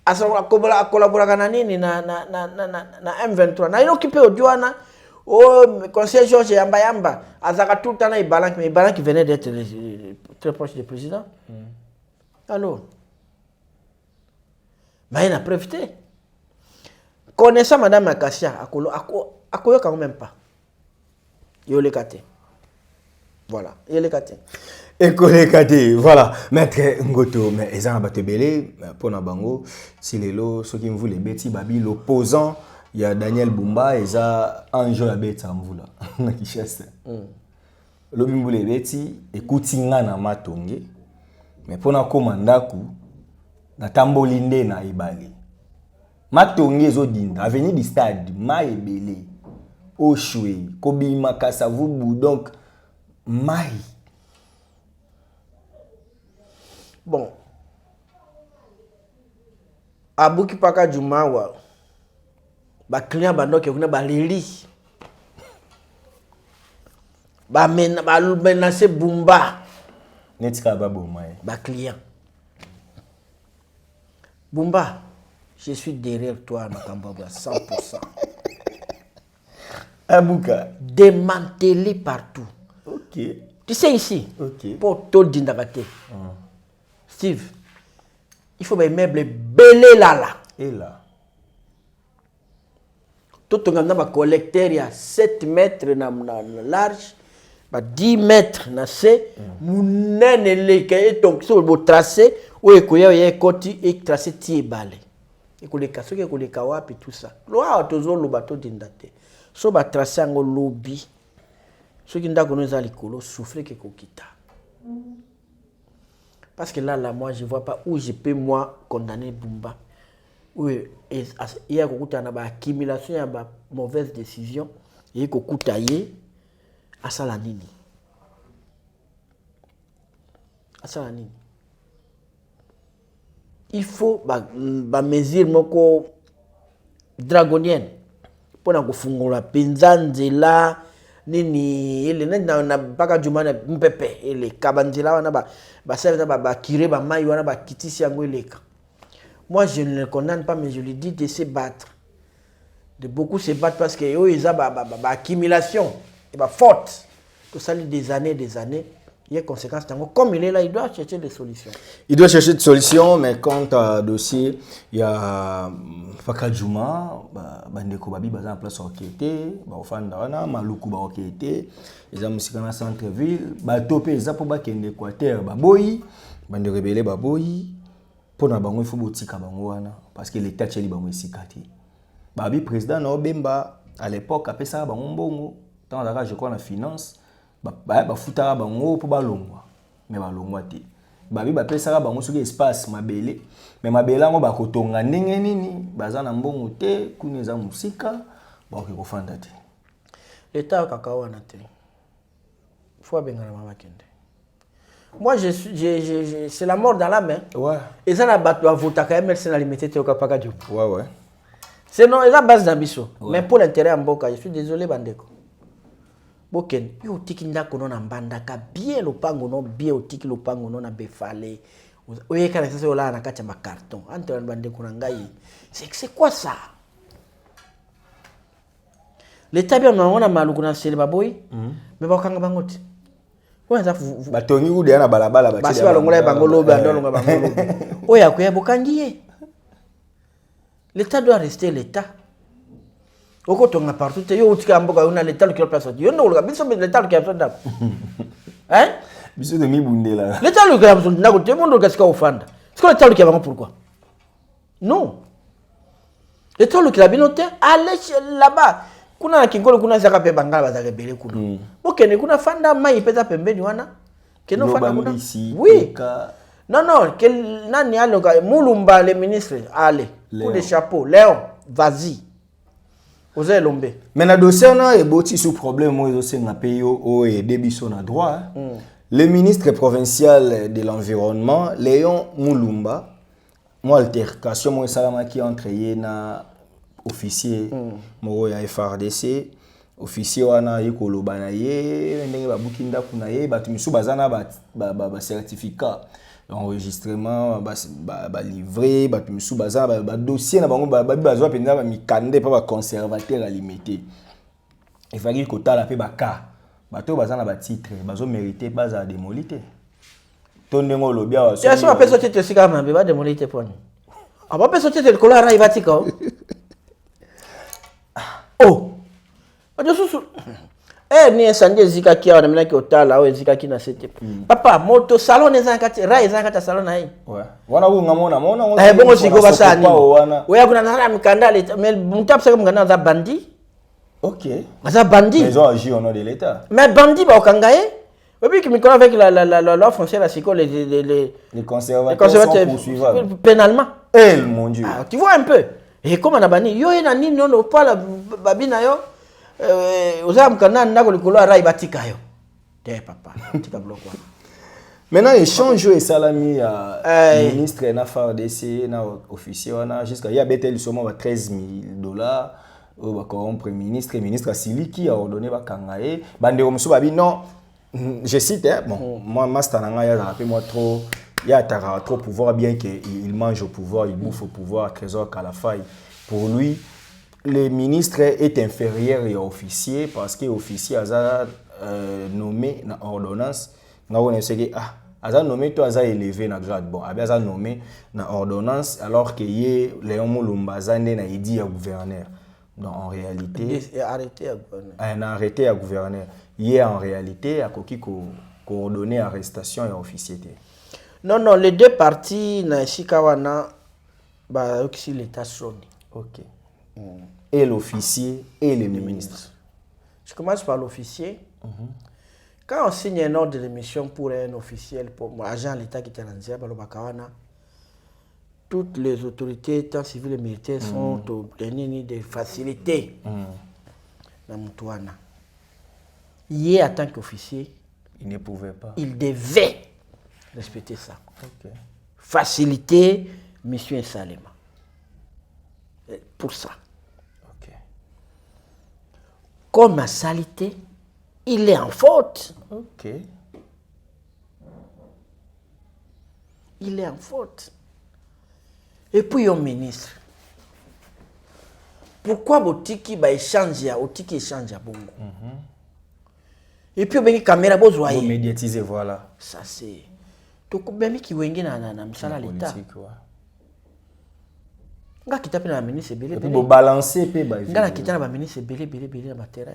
À collaborer avec na M23. Na il occupé au Douana. Oh, conseiller Georges Yamba, Azaka tout le temps, mais Balan qui venait d'être très proche du président. Alors, mais il a profité. Connaissant Madame Akassia, Akoyo quand même pas. Il y a les kate. Voilà, il y a les kate. Et voilà. Maître Ngoto, mais ils ont abattu belé pour Nabango. Si les lots, ceux qui me voulaient bêtis, Babi, l'opposant. Il y a Daniel Bumba et ça enjeu la bête amvula na Kinshasa. Le bimbule beti ekuti nga na matonge. Mais pona komanda ku na tambolinde na ibali. Matonge zo dinda avenue du stade mai ebele. Oshwe kobima kasavubu donc mai. Bon. Abuki paka Jumawa. Ba client bandoke kuna ba leli ba menacer Bumba netika ba bomai ba client Bumba, je suis derrière toi Makamba 100%. Abuka démantelé partout. OK. Tu sais ici. OK. Pour tout dindagate. Steve, il faut des meubles belé là. Et là tout le monde a un collecteur, il y a 7 mètres large, 10 mètres na c'est donc sur le tracé où il y a un côté et tracé tie balé. Et que les cassos que les kawapi tout ça. Loi autozo le bateau d'indate. So ba tracé en lobby. Ceux qui n'ont pas les colos souffrent que kokita. Parce que là moi je vois pas où je peux moi condamner Bumba. Oui, il y a une accumulation, il y a une mauvaise décision, il y a une Asalanini. Il faut une mesure dragonienne pour que Penzanzela, nini na baka jumana mpepe ele kabanzela wana ba serve ba kire ba mai wana ba kitisi yango eleka. Moi, je ne le condamne pas, mais je lui dis de se battre. De beaucoup se battre parce qu'il y a une accumulation, et forte. Tout ça, des années, il y a des conséquences. Comme il est là, il doit chercher des solutions. Il doit chercher des solutions, mais quant à dossier, il y a Fakadjouma, Bandeko Babi, en place enquêté, Ofanda, Maluku enquêté, ils ont aussi dans centre-ville, Batopé, ils ont pour Équateur, Baboyi, Bande rebelle Baboyi. Pour na bango il faut botika bango wana parce que l'état tcheli bango isikati babi président na Obemba à l'époque après ça bango mbongo tant là je crois la finance ba futa bango pour balongwa mais balongwa te babi bapesaka bango soki espace mabele mais mabele yango bakotonga ndenge nini baza na mbongo te kuna eza musika bakoki kofanda te l'état kaka wana te faut bengana mabakende. Moi c'est la mort dans la main. Ouais. Et ça na battu à voter quand même c'est na limité te okapaka du. Ouais. C'est non, la base d'ambition. Mais pour l'intérêt en boka, je suis désolé bandeko. Boken, yo tiki ndako non mbanda ka bien lopango non bien otiki lopango non na befale. Oye kana sasa ola na kati ya carton. Entre bandeko na ngai. C'est quoi ça? L'état bien on a maluku na sele baboy. Mais bakanga bangote. Ouais ça vous batongi ou na balabala ba basi balongola bango lobe andolonga bango lobe. Oya kuya bokangiye. L'État doit rester l'État. Oko tonga partout te yo utika mboka una l'État qui place yo ndo ka biso l'État qui a besoin d'ap. Hein? Biso de mibundela. L'État qui a besoin d'ako te mondo ka ska ofanda. C'est quoi l'État qui a besoin pourquoi? Non. L'État qui a besoin allez là-bas. Kuna na kingolo kuna zaka pe bangala bazaka bele kuna. Bokene kuna fanda mai pesa pembeni wana. Keno fanda kuna. Oui. Non, nani aloka Mulumba le ministre allez. Coup de chapeau, Léon, vas-y. Vous avez l'ombe. Mais le dossier on a éboti sous problème moi aussi na payo et débiso na droit. Le ministre provincial de l'environnement Léon Mulumba moi altercation moi salama qui entre na officier mo ya FRDC officier wana yekoloba na ye ndenge babukinda kuna ye batu misu bazana ba certificat enregistrement livré batu misu baza ba dossier na bango bazwa penza ba mikande pa ba conservateur à limité il fallait que tala pe ba cas bato bazana ba titre bazo mériter baza démolité tondengo lobia wa so ça peut sortir sika na ba démolité poni ah ba peut sortir le color ra ibatika oh adosusu ni sanje zika kia na mnaki otala au zika kina sete papa moto salon ezakati ra ezakata salon na hii ouais wana unga mona bongo siko basani oya kuna na mikandale mais mutap saka mukanda za bandi OK za bandi ils ont agi au nom de l'état mais bandi ba okangaye oui qui me connaît avec la française la siko les conservateurs sont poursuivables pénalement mon dieu tu vois un peu et comment na bani yo na nini non pas la babina yo ozam kana ndako likolo ara ibatika yo te papa tika bloko maintenant échange et salami à ministre na FARDC na officier wana jusqu'à ya betel somo ba $13,000 au ba corrompre ministre Siliki a ordonné ba kangae bande ko muso babi non je cite bon moi master na ya rappelé moi trop il y a trop pouvoir bien qu'il mange au pouvoir il bouffe au pouvoir trésor Kalafaï pour lui le ministre est inférieur au officier parce que l'officier a nommé dans ordonnance. On a nommé toi a élevé na grade bon a nommé dans ordonnance alors que Léon Mulumba zande na dit à gouverneur. Donc en réalité arrêté à gouverneur. Un arrêté à gouverneur. Hier en réalité a coordonné arrestation et officier. Non les deux parties na Shikawana ba oxy l'état soni. OK. Et l'officier et le ministre. Je commence par l'officier. Quand on signe un ordre de mission pour un officiel, pour un agent de l'État qui est en Zia, toutes les autorités, tant civiles et militaires, sont obtenues des facilités. Hier, en tant qu'officier, il ne pouvait pas. Il devait respecter ça. Okay. Facilité, mission et salement. Pour ça. Comme à salité, il est en faute. OK. Il est en faute. Et puis, un ministre. Pourquoi Botiki va échanger à Otiki échange à Bongo? Et puis, il y a une caméra, vous médiatiser, voilà. Ça, c'est. Donc, même qui wenge na msala l'État. Nga kita pe na ministre belé belé. Pour balancer pe ba. Nga na kita na ministre belé belé na terrain.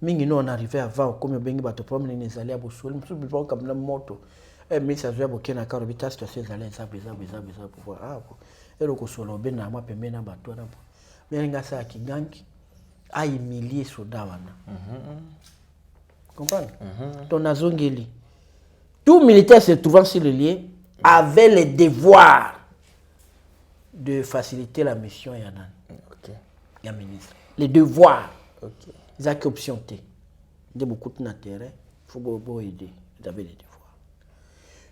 Mingi no on arrivé avant comme bengi bato problème ni zali abosoli musu bipo comme na moto. Ministre azoya bokena ka robita situation zali za pouvoir et le kosolo ben na ma pembe na bato na. Mais nga sa kigangi a humilier soda wana. Comprendre? Ton azongeli Tout militaire se trouvant sur le lieu avait le devoir de faciliter la mission à Yanan. Il y a ministre. Les devoirs. Ils ont option T. Il y a beaucoup d'intérêt. Il faut aider. Ils avaient les devoirs.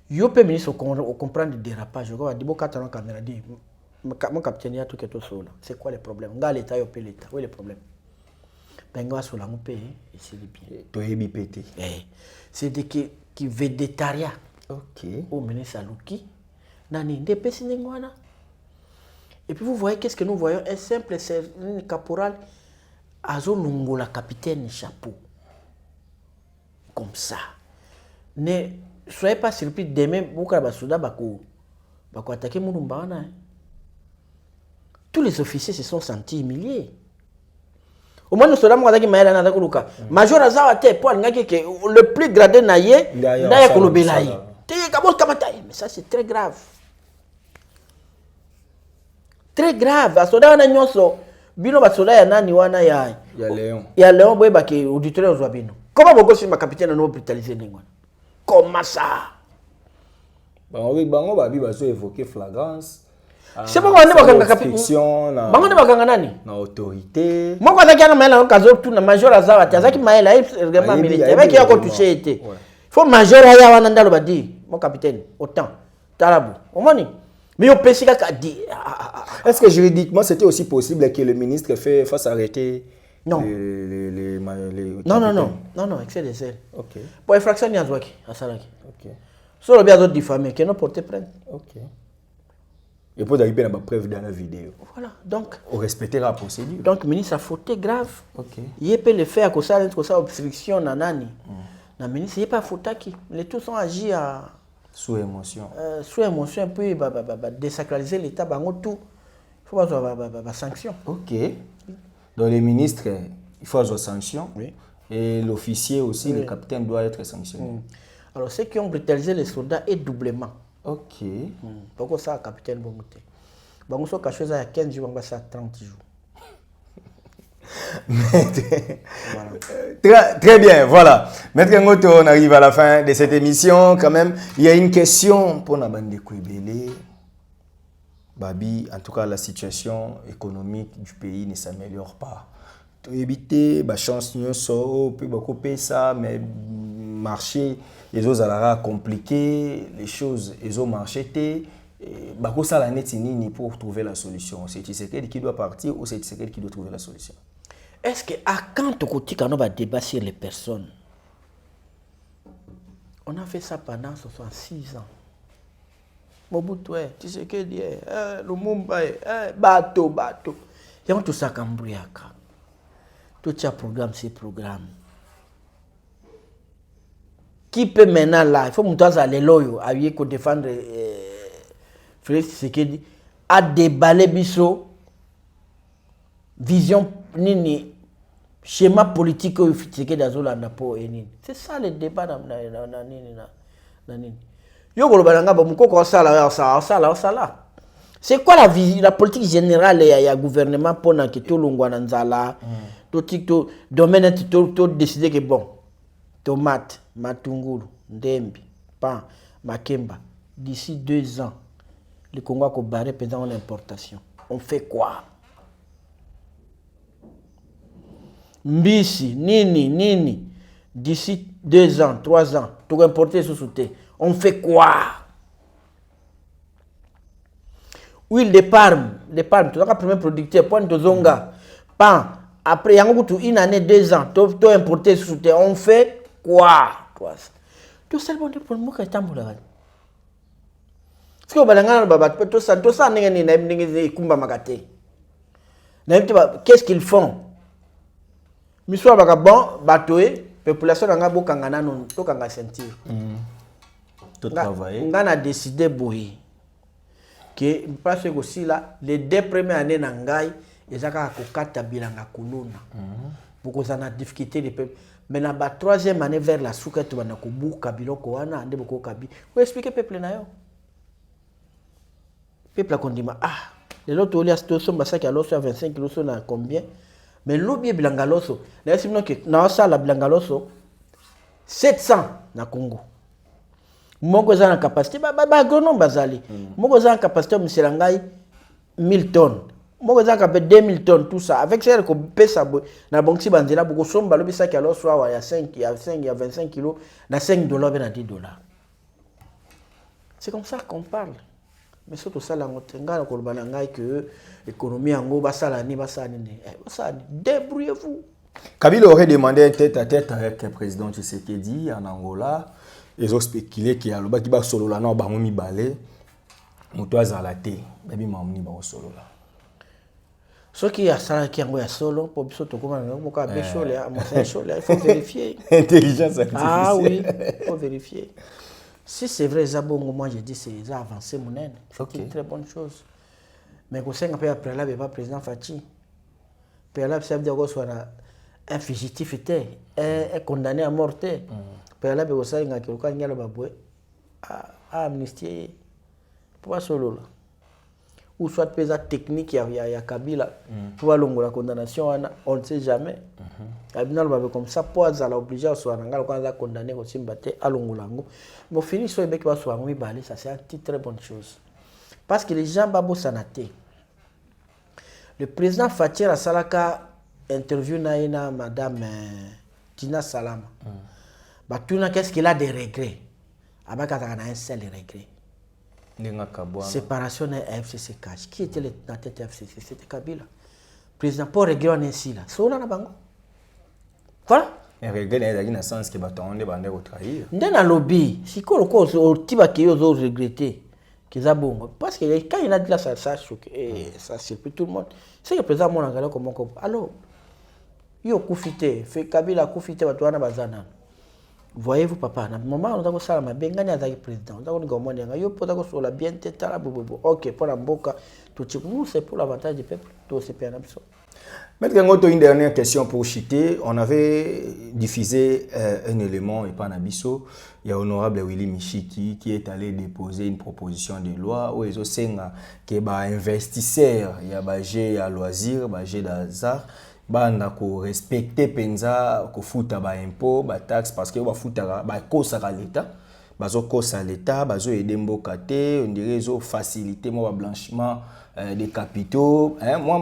Yo peut ministre au comprendre le dérapage. Je vois, Dibo Katanon caméra dit, mon capitaine, il y a tout qui est au sol. C'est quoi le problème? On a l'État, il y a l'État. Où est le problème? Ben, on va sur la moupe et c'est bien. C'est de qui végétarien. Ok. Au ministre Alouki. Nani, des pesines. Et puis vous voyez, qu'est-ce que nous voyons? Un simple caporal, Azo Lungola, capitaine chapeau. Comme ça. Ne soyez pas surpris, demain, vous allez attaquer Mouloumbana. Tous les officiers se sont sentis humiliés. Au moins, nous sommes attaqués Maëla Nadakoluka. Major Azawate, le plus gradé Naye, Naya Kolobelaï. Mais ça, c'est très grave. Très grave. Asoda wana nyonso bino basoda ya nani wana ya Léon. Ya Léon boye baki auditeur ozwa bino. Comment boko si ma capitaine no brutaliser ningwana? Comment ça? Bango babi baso évoquer flagrance. C'est pas wande bakanga capitaine. Bango ne bakanga nani? Na autorité. Moko azaki na maela kazo tu na major azawa azaki maela règlement militaire. Avec ya ko toucher été. Faut major ya wana ndalo badi mon capitaine autant talabu. Omoni? Mais au PCK a dit. Est-ce que juridiquement c'était aussi possible que le ministre fasse arrêter non. Non, excès de zèle. Ok. Pour infraction, il y a un salaki. Ok. Sur le bien d'autres diffamés, qui n'ont porté plainte. Ok. Et pour arriver à la preuve dans la vidéo. Voilà. Donc. On respecter la procédure. Donc, le ministre a fauté grave. Ok. Il peut le faire, que ça obstruction, nanani. Le ministre, il n'est pas fauté qui. Les tous ont agi à. Sous émotion. Sous émotion, puis désacraliser l'État, tout. Il faut avoir des sanctions. Ok. Donc les ministres, il faut avoir des sanctions. Oui. Et l'officier aussi, oui. Le capitaine doit être sanctionné. Alors ceux qui ont brutalisé les soldats est doublement. Ok. Pourquoi ça, capitaine Bongote? Bon, on caché ça il y a 15 jours, on va ça 30 jours. Voilà. Très bien, voilà. Maître Ngoto, on arrive à la fin de cette émission. Quand même, il y a une question pour la bande de Kouibélé. Babi, en tout cas, la situation économique du pays ne s'améliore pas. Pour éviter, chance, nous sommes, peut beaucoup payer ça, mais marché, les autres alara compliqué, les choses, les autres marché, beaucoup ça la netini pour trouver la solution. C'est Tshisekedi qui doit partir ou c'est Tshisekedi qui doit trouver la solution? Est-ce que à quand tu côté quand on va débattre sur les personnes, on a fait ça pendant 66 ans. Mobutu, Tshisekedi, Lumumba, bateau. Il y a tout ça comme bruyaka. Tout ça programme, c'est programme. Qui peut maintenant là, il faut monter à l'éloyo, à y défendre Félix Tshisekedi, à déballer biso, vision nini. Schéma politique au Tshisekedi d'Azolanda pour Enini. C'est ça le débat dans Nini. Yo golobanga ba mukoko sala. C'est quoi la politique générale ya gouvernement pour na kito longwa na nzala. To domaine to décider que bon tomate, matungulu, ndembi, pain, makemba d'ici 2 ans le Congo a barré pendant l'importation. On fait quoi? Mbisi, nini, d'ici 2 ans, 3 ans, tout importer sous thé. On fait quoi? Huile de palme, tout le premier producteur, point de zonga, pain, après, il y a une année, 2 ans, tout importer sous thé. On fait quoi? Tout ça, bon, pour moi, c'est un peu là. Ce que vous avez tout ça, qu'est-ce qu'ils font? Miswa baka bon batoé population nga bokanga nanu to kanga sentir. Tout travailler. On a décidé boy que parce que aussi là les 2 premières années na ngai ezaka ko kata bilanga kuluna. Beaucoup ça na difficulté de peuple. Mais na ba 3e année vers la souka to bana ko buka biloko wana ande boko kabi. Ko expliquer peuple na yo. Peuple a kondima les autres oli situation basaki alors sur 25 kg na combien? Mais l'oubli Blangaloso, na la Blangaloso 700 na Congo. moko za na capacité ba agronome bazali moko za na capacité monsieur langai 1000 tonnes moko za capé 2000 tonnes tout ça avec ça ko pesa na bonki banzela boko somba lobi ça ki alors soit ya 5 il y a 25 kilos na $5 na $10. C'est comme ça qu'on parle. Mais surtout ça là ngotenga ko lobana ngai que économie yango basala ni débrouillez-vous. Kabila aurait demandé un tête-à-tête avec le président Tshisekedi en Angola. Ils ont spéculé qu'il y a le baki ba solo là non ba mi balé. Moto azala té. Babi mamni ba solo là. Ce qui a ça qui yango ya solo pour biso to koma ngo ka becho là, il faut vérifier. Intelligence artificielle. Ah oui, il faut vérifier. Si c'est vrai Zabongo, moi je dis c'est avancé mon aine. C'est une très bonne chose. Mais quand c'est un peu après là, pas président Fachi. Préalable, ça veut dire qu'on soit un fugitif était, un condamné à mort. Préalable, on sait que quelqu'un y a le baboué à amnistier. Pour solo là. Ou soit pesa technique, il y a Kabila. Pour la condamnation, on ne sait jamais. Kabila va comme ça, pour être obligé à soit condamné aussi à l'ongolango. Mais au final, soit bec va soit balé, ça c'est une très bonne chose. Parce que les gens babo sanaté. Le président Fatir a salaka interview na madame Tina Salama. Batuna qu'est-ce qu'il a des regrets? Abaka a un seul regret. Séparation de FCC Cash. Qui était la tête de FCC? C'était Kabila. Président pour regret on ainsi là. C'est là na bango. Voilà. Et regret dans le sens que batonde bande retrahir. Ndena lobby, si ko au tiba ki yo regretter. Parce que quand il a dit là, ça choque et ça surprend tout le monde. C'est que le président mon angala comment alors yo koufité fait Kabila koufité batwana bazana. Voyez-vous papa, na moment on a ça ma bengani azaki président. On a dit comment dire yo pota ko sur la bien tête là bobo. OK pour la mboka tout nous c'est pour l'avantage du peuple, tout c'est bien absent. Maintenant, une dernière question pour Chité. On avait diffusé un élément, et pas Nabiso. Il y a l'honorable Willy Michiki qui est allé déposer une proposition de loi où ils ont dit que les investisseurs, il y a des loisirs, des d'hasard, il respecter penza, ko futa ba impôt, ba taxe parce que ba futa ba kosa l'État. Bazo kosa l'État, bazo aider mboka te, on dirait zo faciliter mo blanchiment des capitaux. Moi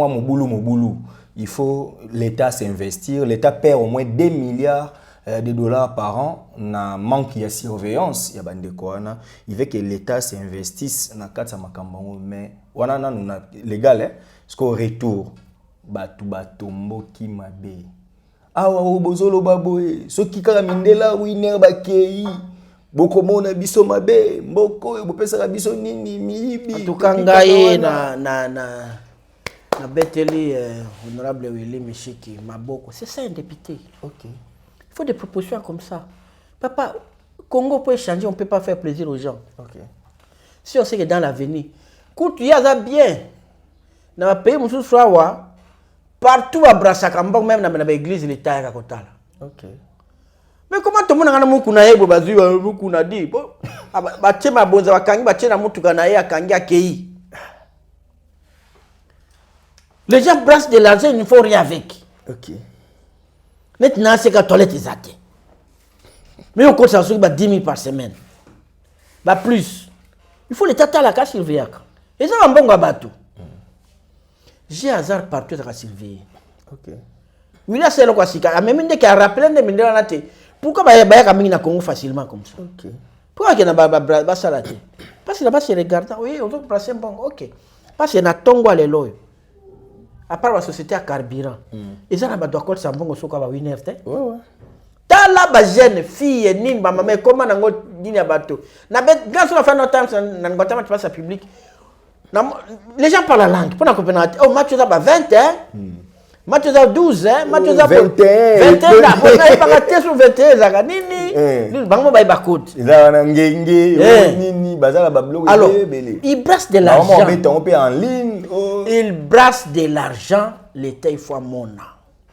moboulou. Il faut l'État s'investir, l'État perd au moins 2 milliards de dollars par an, na manque de surveillance, il y a bande koana, il veut que l'État s'investisse na katsa makambango mais wana na légal parce qu'au retour batumbo ki mabe. Awa bozolo baboye, so ki kala mindela winner bakei. Boko mona biso mabe, mboko bopesa biso nini miibi. Tukangaye na beteli honorable Willy Michiki maboko. C'est ça un député. OK. Il faut des propositions comme ça. Papa, Congo peut changer, on peut pas faire plaisir aux gens. OK. Si on sait que dans l'avenir, coûte y a bien. Dans le pays monsieur Swawa, partout à Brassakambok même dans l'église l'État à Kotala. OK. Mais comment tout le monde a mukuna yebo bazu mukuna di bo batema bonza bakangi batena mutuka na ye akangi akei. Les gens brassent de l'argent, il ne faut rien avec. OK. Maintenant c'est que toilette est athée. Mais on compte ça sur 10 000 par semaine. Bah plus. Il faut les tata la casse surveiller. Et ça va bon bateau. J'ai hasard partout à surveiller. OK. Oui là c'est le quoi si même dès qu'il a rappelé des millions là pourquoi bah camine na Congo facilement comme ça. OK. Pourquoi qu'il na ba salate? Parce que là-bas c'est regarder oui on doit passer bon OK. Parce que na tongo les lois. À part la société à carburant. Et ça na ba doit compte ça bon so ka ba winner té. Ouais. Ta la ba jeune fille ni ba maman comment na ngo dini bateau. Na bet grâce à faire notre temps na ngota ma place public. Les gens parlent la langue. Pour na comprendre oh match ça ba 20 hein. Match ça 12 hein, match ça 21. 21 là, on a pas raté sur 21 ça nini. Bango ba ba code. Ils na ngenge nini bazala ba bloc belé. Il brasse de l'argent. On peut en ligne. Il brasse de l'argent, l'État il faut mona.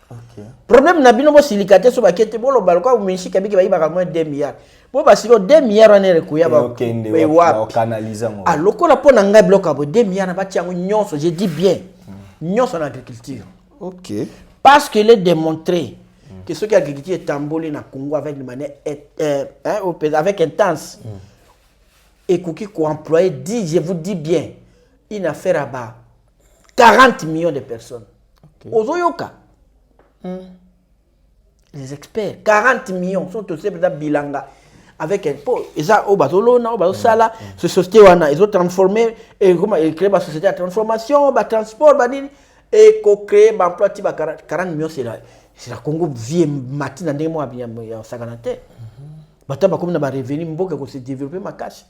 OK. Problème na bino bo silicate so ba kete bolo balko o minshi kabiki ba iba moins 2 milliards. Bo ba silo 2 milliards on est kuya ba. OK, on canalise ngo. A lokola po na ngai bloc abo 2 milliards na ba tiango nyonso, je dis bien. Nyonso en agriculture. OK. Parce qu'il est démontré que ceux qui agriculture est tambolé na Congo avec de manière avec intense. Et qui employé dit, je vous dis bien, une affaire à bas 40 millions de personnes. Ozoyoka. Les experts, 40 millions sont aussi bilanga avec un pot. Ils ont sala, ce société ils ont transformé et comment ils créent la société de transformation, de transport, et créé l'emploi de 40 millions. C'est la Congo vie matin dans des mois bien saganate. Bataba comme na ba revenu mboka ko se développer ma cash.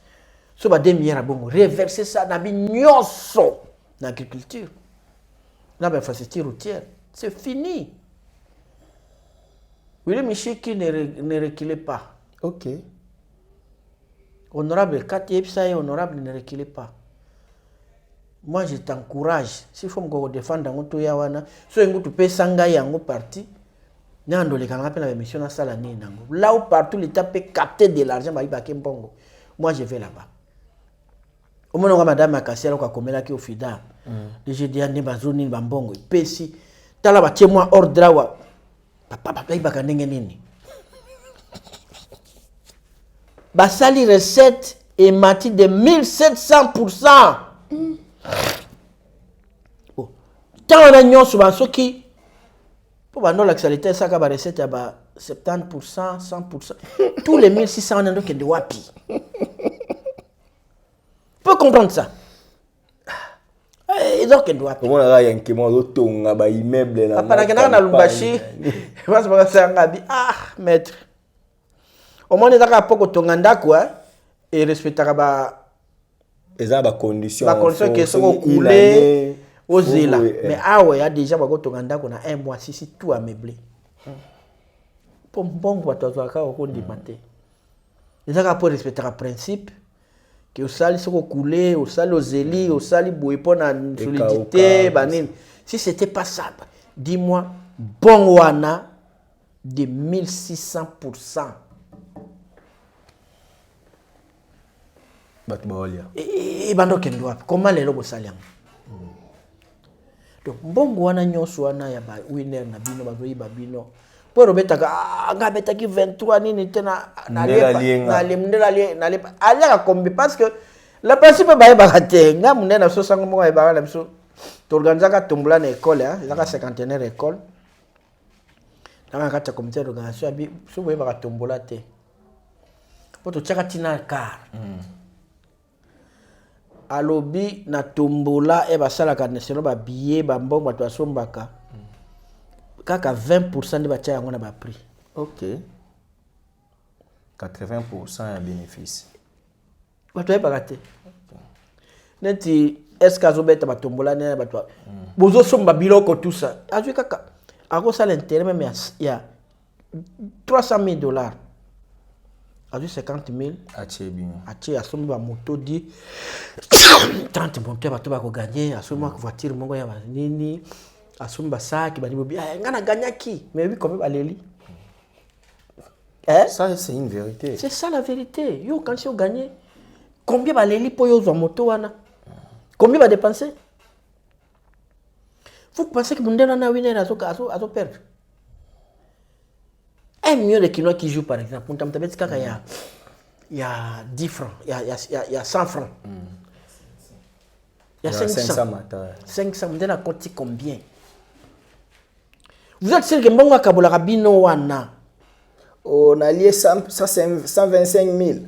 So ba 2 milliards bon reverser ça na bi nyonso na agriculture. Na ba infrastructure routière, c'est fini. William Michiki ne reculez pas. OK. Honorable Katiepsa et honorable ne reculez pas. Moi je t'encourage. S'il faut me défendre dans tout yawana, so ngutu pesa ngai yango parti. Nyando le kananga pena mission na sala ni nango. Là où partout l'État peut capter de l'argent ba ibake mbongo. Moi je vais là-bas. Au moment où madame Akasiela kwa komela ki ofida. Je dis ane bazoni mbongo pesi. Tala ba tie moi ordre wa. Papa ibaka ndenge nini. Basali recette et mati de 1700%. Oh. Tant on a nyonso ba soki pour la l'actualité, ça a recette à 70%, 100%. Tous les 1600 on a donc de wapi. Peut comprendre ça. Ils ont que de wapi. Comment on a un qui m'a retourné ba immeuble là. Après que na lumbashi, moi je pense ça ngabi maître. Au moins ils ont pas que tonganda quoi et respecter ba ils ont ba conditions qui sont coulées. Ozela. Mais il y a déjà un mois si tout a meublé. Pour bon pour toi on dit maté. Les gens pour respecter le principe que au sali soko coulé, au sali ozeli, au sali boipo na solidité banine. Si c'était pas ça, dis-moi bon wana de 1600%. Batbolia. Et bando kendwa comment les lobos saliam. Donc mbongo wana nyonso wana ya ba winner na bino bazoyi babino po robeta nga beta ki 23 nini tena na lepa alia kombi parce que le principe ba ba te nga munene na so sango mo ba la biso to organiser tombola na école la 50e école na ka ta comité d'organisation bi so bo ba tombola te po to chaka tina car alobi na tombola e basala ka national ba billet ba mbongo bato asombaka kaka 20% de batia yango na ba prix. OK. 80% ya bénéfice. Bato e bagate. Neti est-ce que azobeta ba tombola ne bato bozo somba biloko tout ça. Azui kaka ako sala intérêt même il y a $300,000. Azui 50,000 atie bien. Atie asombi ba moto di 30 monteurs bato ba ko gagner asombi ko voiture mongo ya nini asombi ba sac ba nibo ngana gagnaki mais oui comme ba leli. Ça c'est une vérité. C'est ça la vérité. Yo quand tu gagné combien ba leli po yo zo moto wana? Combien va dépenser? Vous pensez que Mundela na winner azo perdre? 1 million de kilos qui joue par exemple, il y a 10 francs, il y a 100 francs. Il y a 500. 500, vous avez compté combien? Vous êtes sûr que Mbongo Kabola Rabino Wana? On a lié ça c'est 125 000.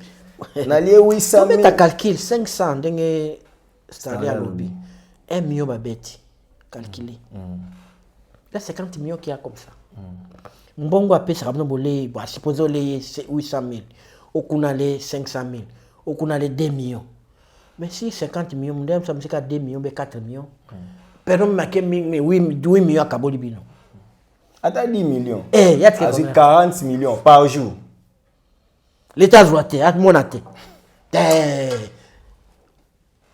On a lié 800 000. Combien tu calcules 500 dengue c'est-à-dire lobby. 1 million babeti calculé. Il y a 50 millions qui a comme ça. Mbongo a payé ça bolé, supposons les 800 000, okuna les 500 000, okuna les 2 millions. Mais si 50 millions, m'dem ça me fait 2 millions, 4 millions. Perdons ma 8 millions à Kaboli Bino. Attends 10 millions. Il y a 40 millions par jour. L'État zoité, à mon athée.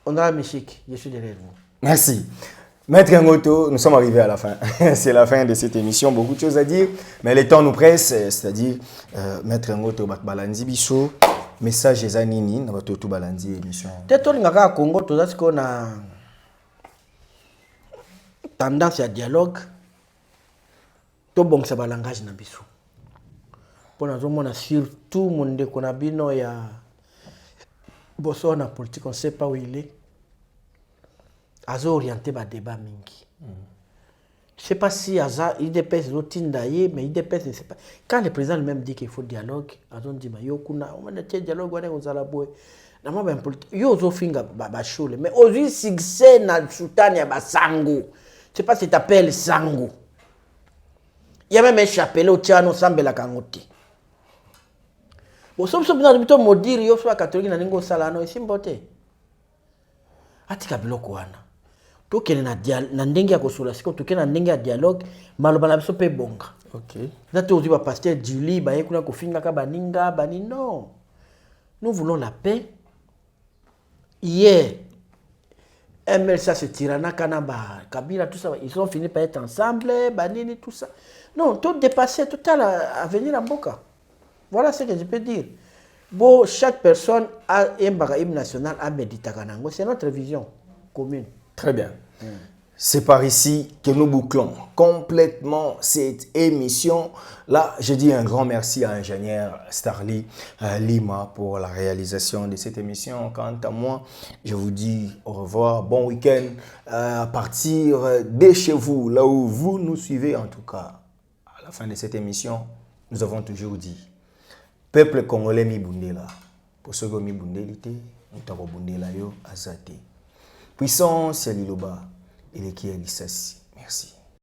On a un Michik, je suis derrière vous. Merci. Maître Ngoto, nous sommes arrivés à la fin. C'est la fin de cette émission. Beaucoup de choses à dire, mais le temps nous presse. C'est-à-dire, Maître Ngoto, Balandi Bicho, message des Anini, nous avons tout Balandi émission. Peut-être que nous Congo, tout ça, c'est qu'on a tendance à dialogue. to bon ça ba langage na biso pona zomona surtout monde kona bino ya boso na politique on sait pas où il est azo orienté ba débat mingi. Je sais pas si Aza IDPS l'otindaye mais IDPS ne sait pas quand le président lui-même dit qu'il faut dialogue azo dit ma yo kuna on a dialogue wana ozala boy na maba politique yo zo finga ba shule mais aujourd'hui succès na sultan ya basango je sais pas si t'appelles sango il y a même un chapelet au tiano sambela kangote bon somme na bito modiri yo soit catholique na ningo sala no isimbote atika biloko wana tokene na ndenge ya kosola siko tokene na ndenge ya dialogue maloba na biso pe bonga. OK. Zato ozi ba pasteur Julie ba yekuna kofinga ka baninga bani non. Nous voulons la paix. Hier MLC se tirana kanaba Kabila tout ça ils ont fini par être ensemble banini tout ça. Non, tout dépasser tout à venir en Boka. Voilà ce que je peux dire. Bon, chaque personne a un bagage national à méditer. C'est notre vision commune. Très bien. C'est par ici que nous bouclons complètement cette émission. Là, je dis un grand merci à l'ingénieur Starly Lima pour la réalisation de cette émission. Quant à moi, je vous dis au revoir, bon week-end à partir de chez vous, là où vous nous suivez en tout cas. À la fin de cette émission, nous avons toujours dit, peuple congolais mi bundela, pour ceux qui mi bundelité, nous t'avons bundela yo azate. Puissance, Liloba, et les qui Merci.